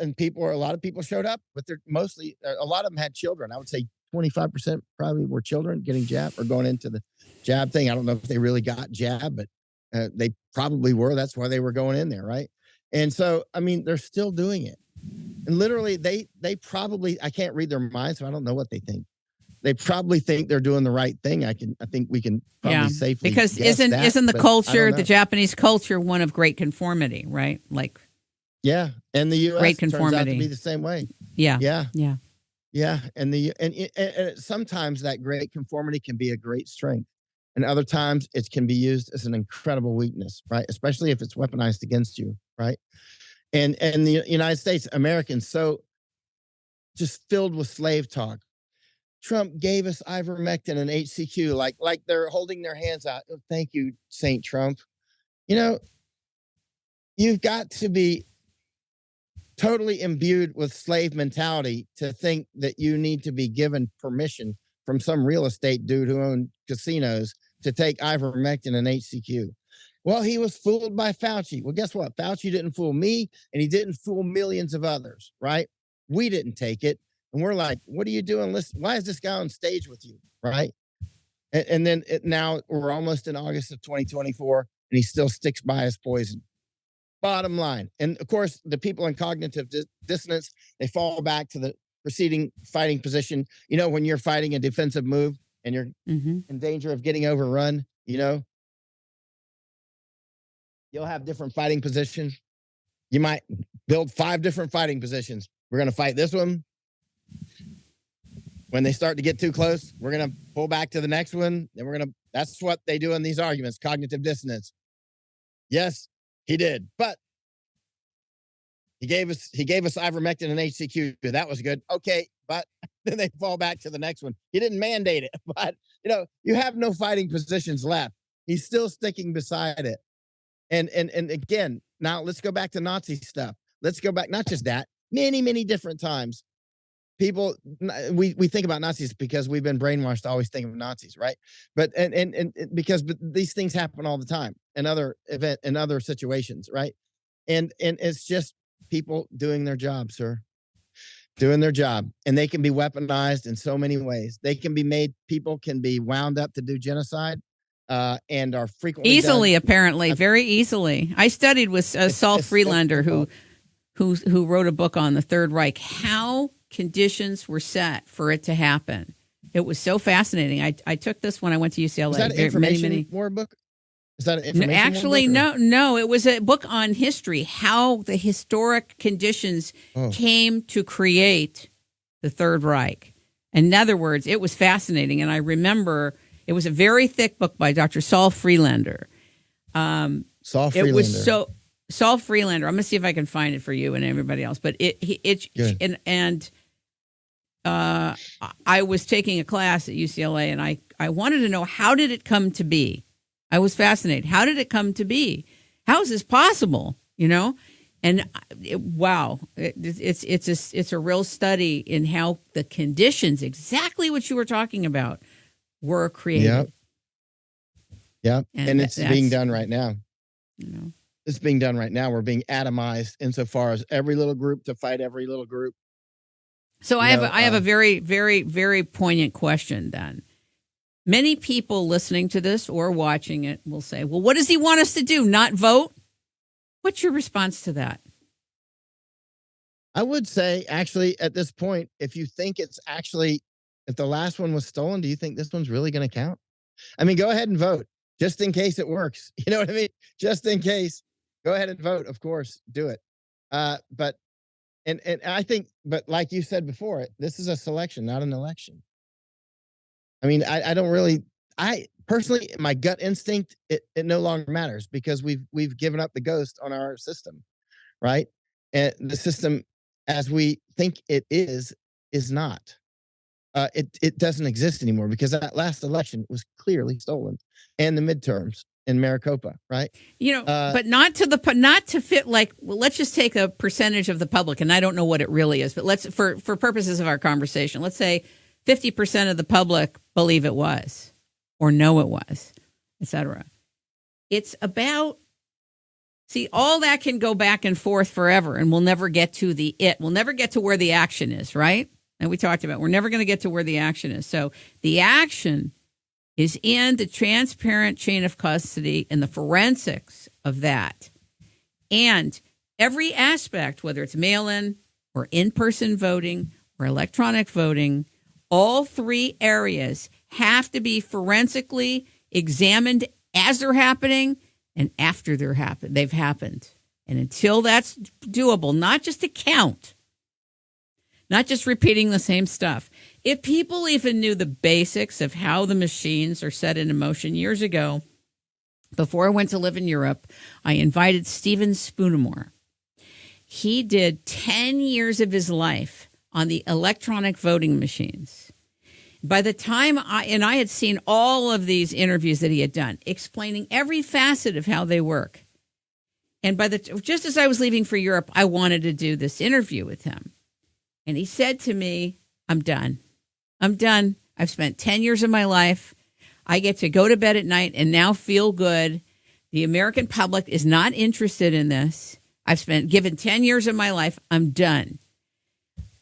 of people showed up, but they're mostly a lot of them had children. I would say 25% probably were children getting jabbed or going into the jab thing. I don't know if they really got jabbed, but they probably were. That's why they were going in there, right? And so, I mean, they're still doing it. And literally, they probably, I can't read their minds, so I don't know what they think. They probably think they're doing the right thing. I think we can probably safely because isn't the culture, the Japanese culture, one of great conformity, right? Like, and the U.S. great turns conformity. out to be the same way. Yeah, and sometimes that great conformity can be a great strength, and other times it can be used as an incredible weakness, right? Especially if it's weaponized against you, right? And the United States, Americans, so just filled with slave talk. Trump gave us ivermectin and HCQ, like they're holding their hands out. Oh, thank you, Saint Trump. You've got to be totally imbued with slave mentality to think that you need to be given permission from some real estate dude who owned casinos to take ivermectin and HCQ. Well, he was fooled by Fauci. Well, guess what? Fauci didn't fool me, and he didn't fool millions of others, right? We didn't take it. And we're like, what are you doing? Listen, why is this guy on stage with you? Right. And then now we're almost in August of 2024, and he still sticks by his poison. Bottom line. And of course, the people in cognitive dissonance, they fall back to the preceding fighting position. When you're fighting a defensive move and you're in danger of getting overrun, you'll have different fighting positions. You might build 5 different fighting positions. We're going to fight this one. When they start to get too close, we're going to pull back to the next one. Then that's what they do in these arguments, cognitive dissonance. Yes, he did, but he gave us ivermectin and HCQ. That was good. Okay, but then they fall back to the next one. He didn't mandate it, but you have no fighting positions left. He's still sticking beside it. And again, now let's go back to Nazi stuff. Let's go back, not just that, many, many different times. People, we think about Nazis because we've been brainwashed to always think of Nazis, right? But because these things happen all the time in other situations, right? And it's just people doing their job, sir, doing their job, and they can be weaponized in so many ways. People can be wound up to do genocide, and are frequently easily, done. apparently, very easily. I studied with Saul Freelander, who wrote a book on the Third Reich, how conditions were set for it to happen. It was so fascinating. I took this when I went to UCLA. Is that an information war book? Is that an information actually war book, no. It was a book on history, how the historic conditions came to create the Third Reich. In other words, it was fascinating, and I remember it was a very thick book by Dr. Saul Freelander. Saul Freelander. It was so. Saul Freelander. I'm gonna see if I can find it for you and everybody else. But I was taking a class at UCLA, and I wanted to know, how did it come to be? I was fascinated. How did it come to be? How is this possible? And wow, it's a real study in how the conditions, exactly what you were talking about, were created. Yep. And it's being done right now. It's being done right now. We're being atomized insofar as every little group to fight every little group. So I have a very, very, very poignant question then. Many people listening to this or watching it will say, well, what does he want us to do? Not vote? What's your response to that? I would say, actually, at this point, if you think if the last one was stolen, do you think this one's really going to count? I mean, go ahead and vote just in case it works. You know what I mean? Just in case. Go ahead and vote. Of course, do it. But I think, but like you said before, this is a selection, not an election. I mean, I personally, my gut instinct, it no longer matters, because we've given up the ghost on our system, right? And the system, as we think it is not. It doesn't exist anymore, because that last election was clearly stolen, and the midterms in Maricopa, right? But not to fit, like, well, let's just take a percentage of the public, and I don't know what it really is, but let's, for purposes of our conversation, let's say 50% of the public believe it was, or know it was, etc. It's about, see, all that can go back and forth forever, and we'll never get to we'll never get to where the action is, right? And we talked about, we're never going to get to where the action is. So the action is in the transparent chain of custody and the forensics of that. And every aspect, whether it's mail-in or in-person voting or electronic voting, all 3 areas have to be forensically examined as they're happening and after they've happened. And until that's doable, not just to count, not just repeating the same stuff. If people even knew the basics of how the machines are set into motion years ago, before I went to live in Europe, I invited Stephen Spoonamore. He did 10 years of his life on the electronic voting machines. By the time I had seen all of these interviews that he had done, explaining every facet of how they work. And just as I was leaving for Europe, I wanted to do this interview with him. And he said to me, I'm done. I've spent 10 years of my life. I get to go to bed at night and now feel good. The American public is not interested in this. I've given 10 years of my life. I'm done.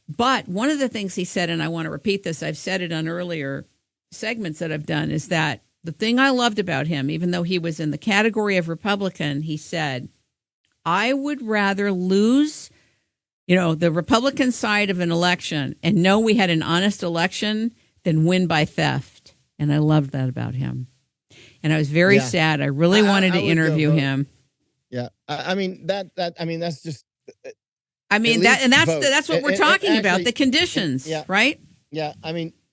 But one of the things he said, and I want to repeat this, I've said it on earlier segments that I've done, is that the thing I loved about him, even though he was in the category of Republican, he said, I would rather lose, the Republican side of an election and know we had an honest election than win by theft. And I loved that about him. And I was very sad. I really wanted to interview him. Yeah. That's just. That's what we're talking about, the conditions, right? Yeah.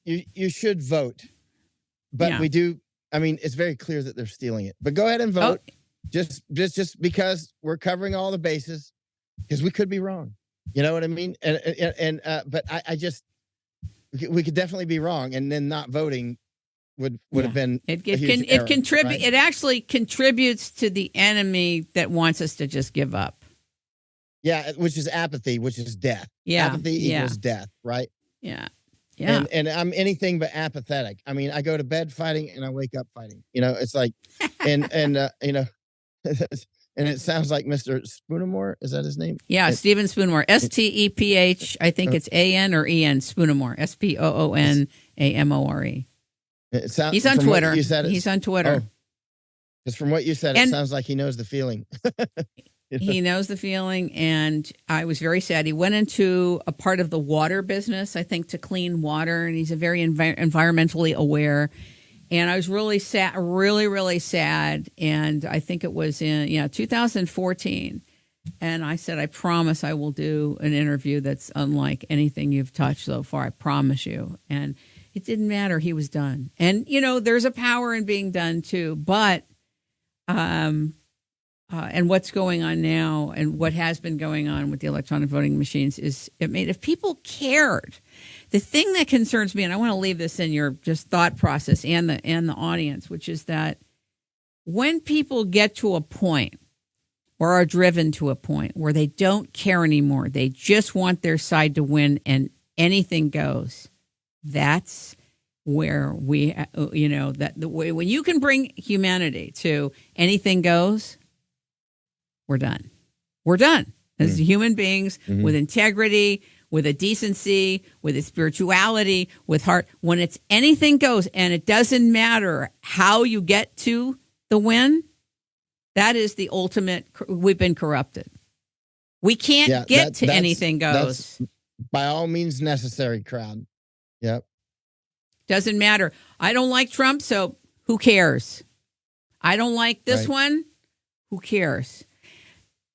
You should vote, but we do. It's very clear that they're stealing it, but go ahead and vote. Just because we're covering all the bases, because we could be wrong. You know what I mean? But we could definitely be wrong, and then not voting would have been it actually contributes to the enemy that wants us to just give up. Yeah, which is apathy, which is death. Yeah, apathy equals death, right? Yeah, yeah. And I'm anything but apathetic. I go to bed fighting and I wake up fighting. It's like, and it sounds like Mr. Spoonamore. Is that his name? Yeah, Stephen Spoonamore. STEPH. I think it's AN or EN. Spoonamore. SPOONAMORE. He's on Twitter. He's on Twitter. Because from what you said, it sounds like he knows the feeling. He knows the feeling, and I was very sad. He went into a part of the water business, I think, to clean water, and he's a very environmentally aware. And I was really sad, really sad. And I think it was in 2014. And I said, I promise I will do an interview that's unlike anything you've touched so far. I promise you. And it didn't matter. He was done. And, there's a power in being done too. But, and what's going on now and what has been going on with the electronic voting machines is if people cared, the thing that concerns me, and I want to leave this in your just thought process and the audience, which is that when people get to a point or are driven to a point where they don't care anymore, they just want their side to win and anything goes. That's where we, that the way when you can bring humanity to anything goes, we're done. We're done as human beings with integrity, with a decency, with a spirituality, with heart. When it's anything goes, and it doesn't matter how you get to the win, that is the ultimate. We've been corrupted. We can't get to anything goes. That's by all means necessary, crowd. Yep. Doesn't matter. I don't like Trump, so who cares? I don't like this one. Who cares?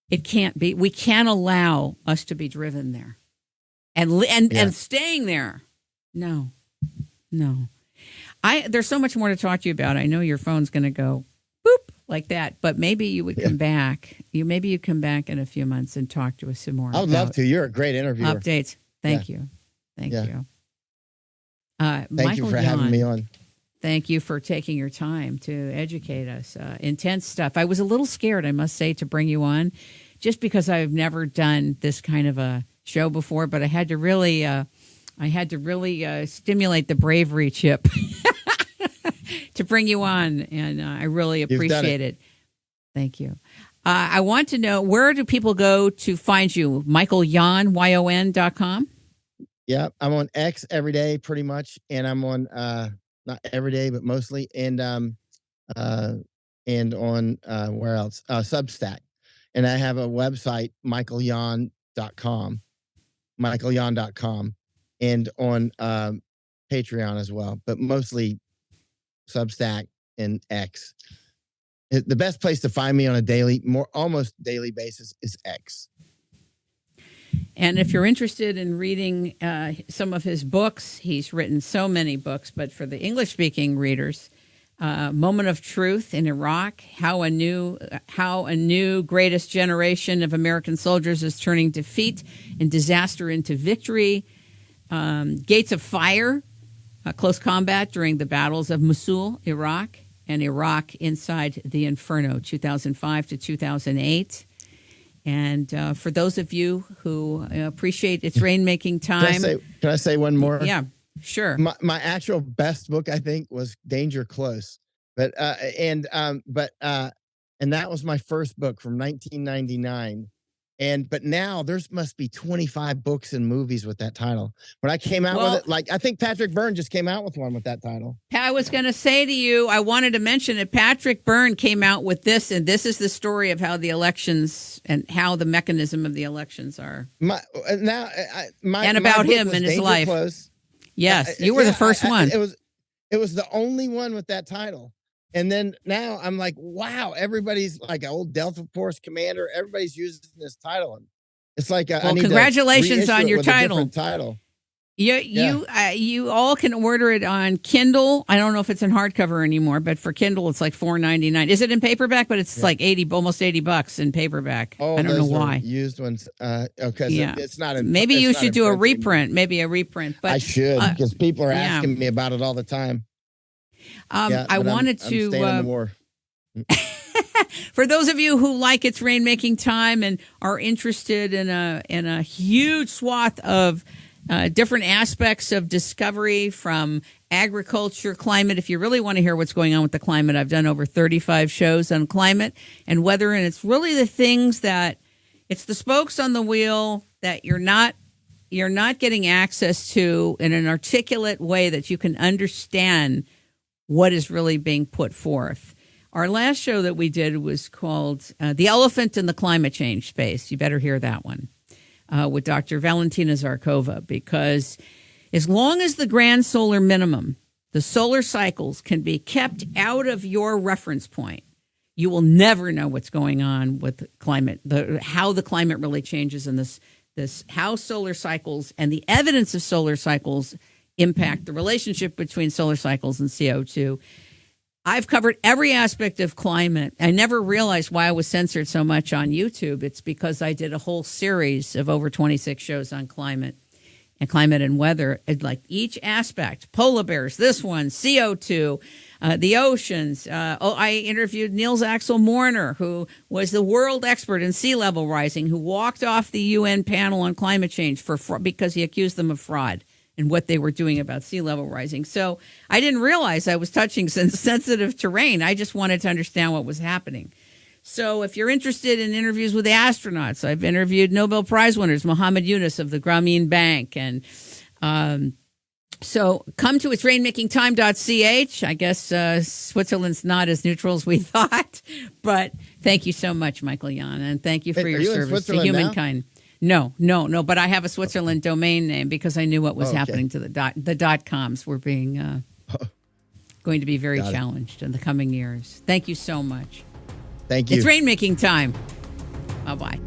It can't be. We can't allow us to be driven there, and staying there. No. There's so much more to talk to you about. I know your phone's going to go boop like that, but maybe you would come back. Maybe you come back in a few months and talk to us some more. I would love to. You're a great interviewer. Updates. Thank you. Thank you. Thank you for having me on. Thank you for taking your time to educate us. Intense stuff. I was a little scared, I must say, to bring you on, just because I've never done this kind of a show before. But I had to really, stimulate the bravery chip to bring you on, and I really appreciate it. Thank you. I want to know, where do people go to find you? MichaelYon, YON.com? Yeah, I'm on X every day, pretty much, and I'm on not every day, but mostly, and on where else? Substack, and I have a website, michaelyon.com, and on Patreon as well, but mostly Substack and X. The best place to find me on a almost daily basis is X. And if you're interested in reading some of his books, he's written so many books, but for the English-speaking readers, Moment of Truth in Iraq, how a new greatest generation of American soldiers is turning defeat and disaster into victory, Gates of Fire, close combat during the battles of Mosul, Iraq, and Iraq Inside the Inferno, 2005 to 2008. And for those of you who appreciate It's Rainmaking Time. Can I say one more? Yeah, sure. My actual best book, I think, was Danger Close. And that was my first book from 1999. But now there's must be 25 books and movies with that title. When I came out with it, like I think Patrick Byrne just came out with one with that title. I was going to say to you, I wanted to mention that Patrick Byrne came out with this, and this is the story of how the elections and how the mechanism of the elections are. And about him and his life. Close. Yes, you were the first one. It was the only one with that title. And then now I'm like, wow, everybody's like an old Delta Force commander. Everybody's using this title. And it's like, well, congratulations on your title. Yeah. You all can order it on Kindle. I don't know if it's in hardcover anymore, but for Kindle, it's like $4.99. Is it in paperback? But it's like almost $80 in paperback. Oh, I don't know why. Used ones. Because it's not in. Maybe you should do a reprint. Anymore. Maybe a reprint. But I should, because people are asking me about it all the time. I wanted I'm to. staying in the war. For those of you who like It's Rainmaking Time and are interested in a huge swath of different aspects of discovery from agriculture, climate. If you really want to hear what's going on with the climate, I've done over 35 shows on climate and weather, and it's really the things that it's the spokes on the wheel that you're not getting access to in an articulate way that you can understand what is really being put forth. Our last show that we did was called The Elephant in the Climate Change Space. You better hear that one with Dr. Valentina Zarkova, because as long as the grand solar minimum, the solar cycles can be kept out of your reference point, you will never know what's going on with climate, how the climate really changes, and this how solar cycles and the evidence of solar cycles impact the relationship between solar cycles and CO2. I've covered every aspect of climate. I never realized why I was censored so much on YouTube. It's because I did a whole series of over 26 shows on climate and weather. And like each aspect, polar bears, this one, CO2, the oceans. I interviewed Niels Axel Morner, who was the world expert in sea level rising, who walked off the UN panel on climate change because he accused them of fraud and what they were doing about sea level rising. So I didn't realize I was touching sensitive terrain. I just wanted to understand what was happening. So if you're interested in interviews with the astronauts, I've interviewed Nobel Prize winners, Muhammad Yunus of the Grameen Bank. And so come to itsrainmakingtime.ch. I guess Switzerland's not as neutral as we thought. But thank you so much, Michael Jan, and thank you for your service to humankind. No. But I have a Switzerland domain name because I knew what was happening to the .coms were being going to be very challenged in the coming years. Thank you so much. Thank you. It's Rainmaking Time. Bye-bye.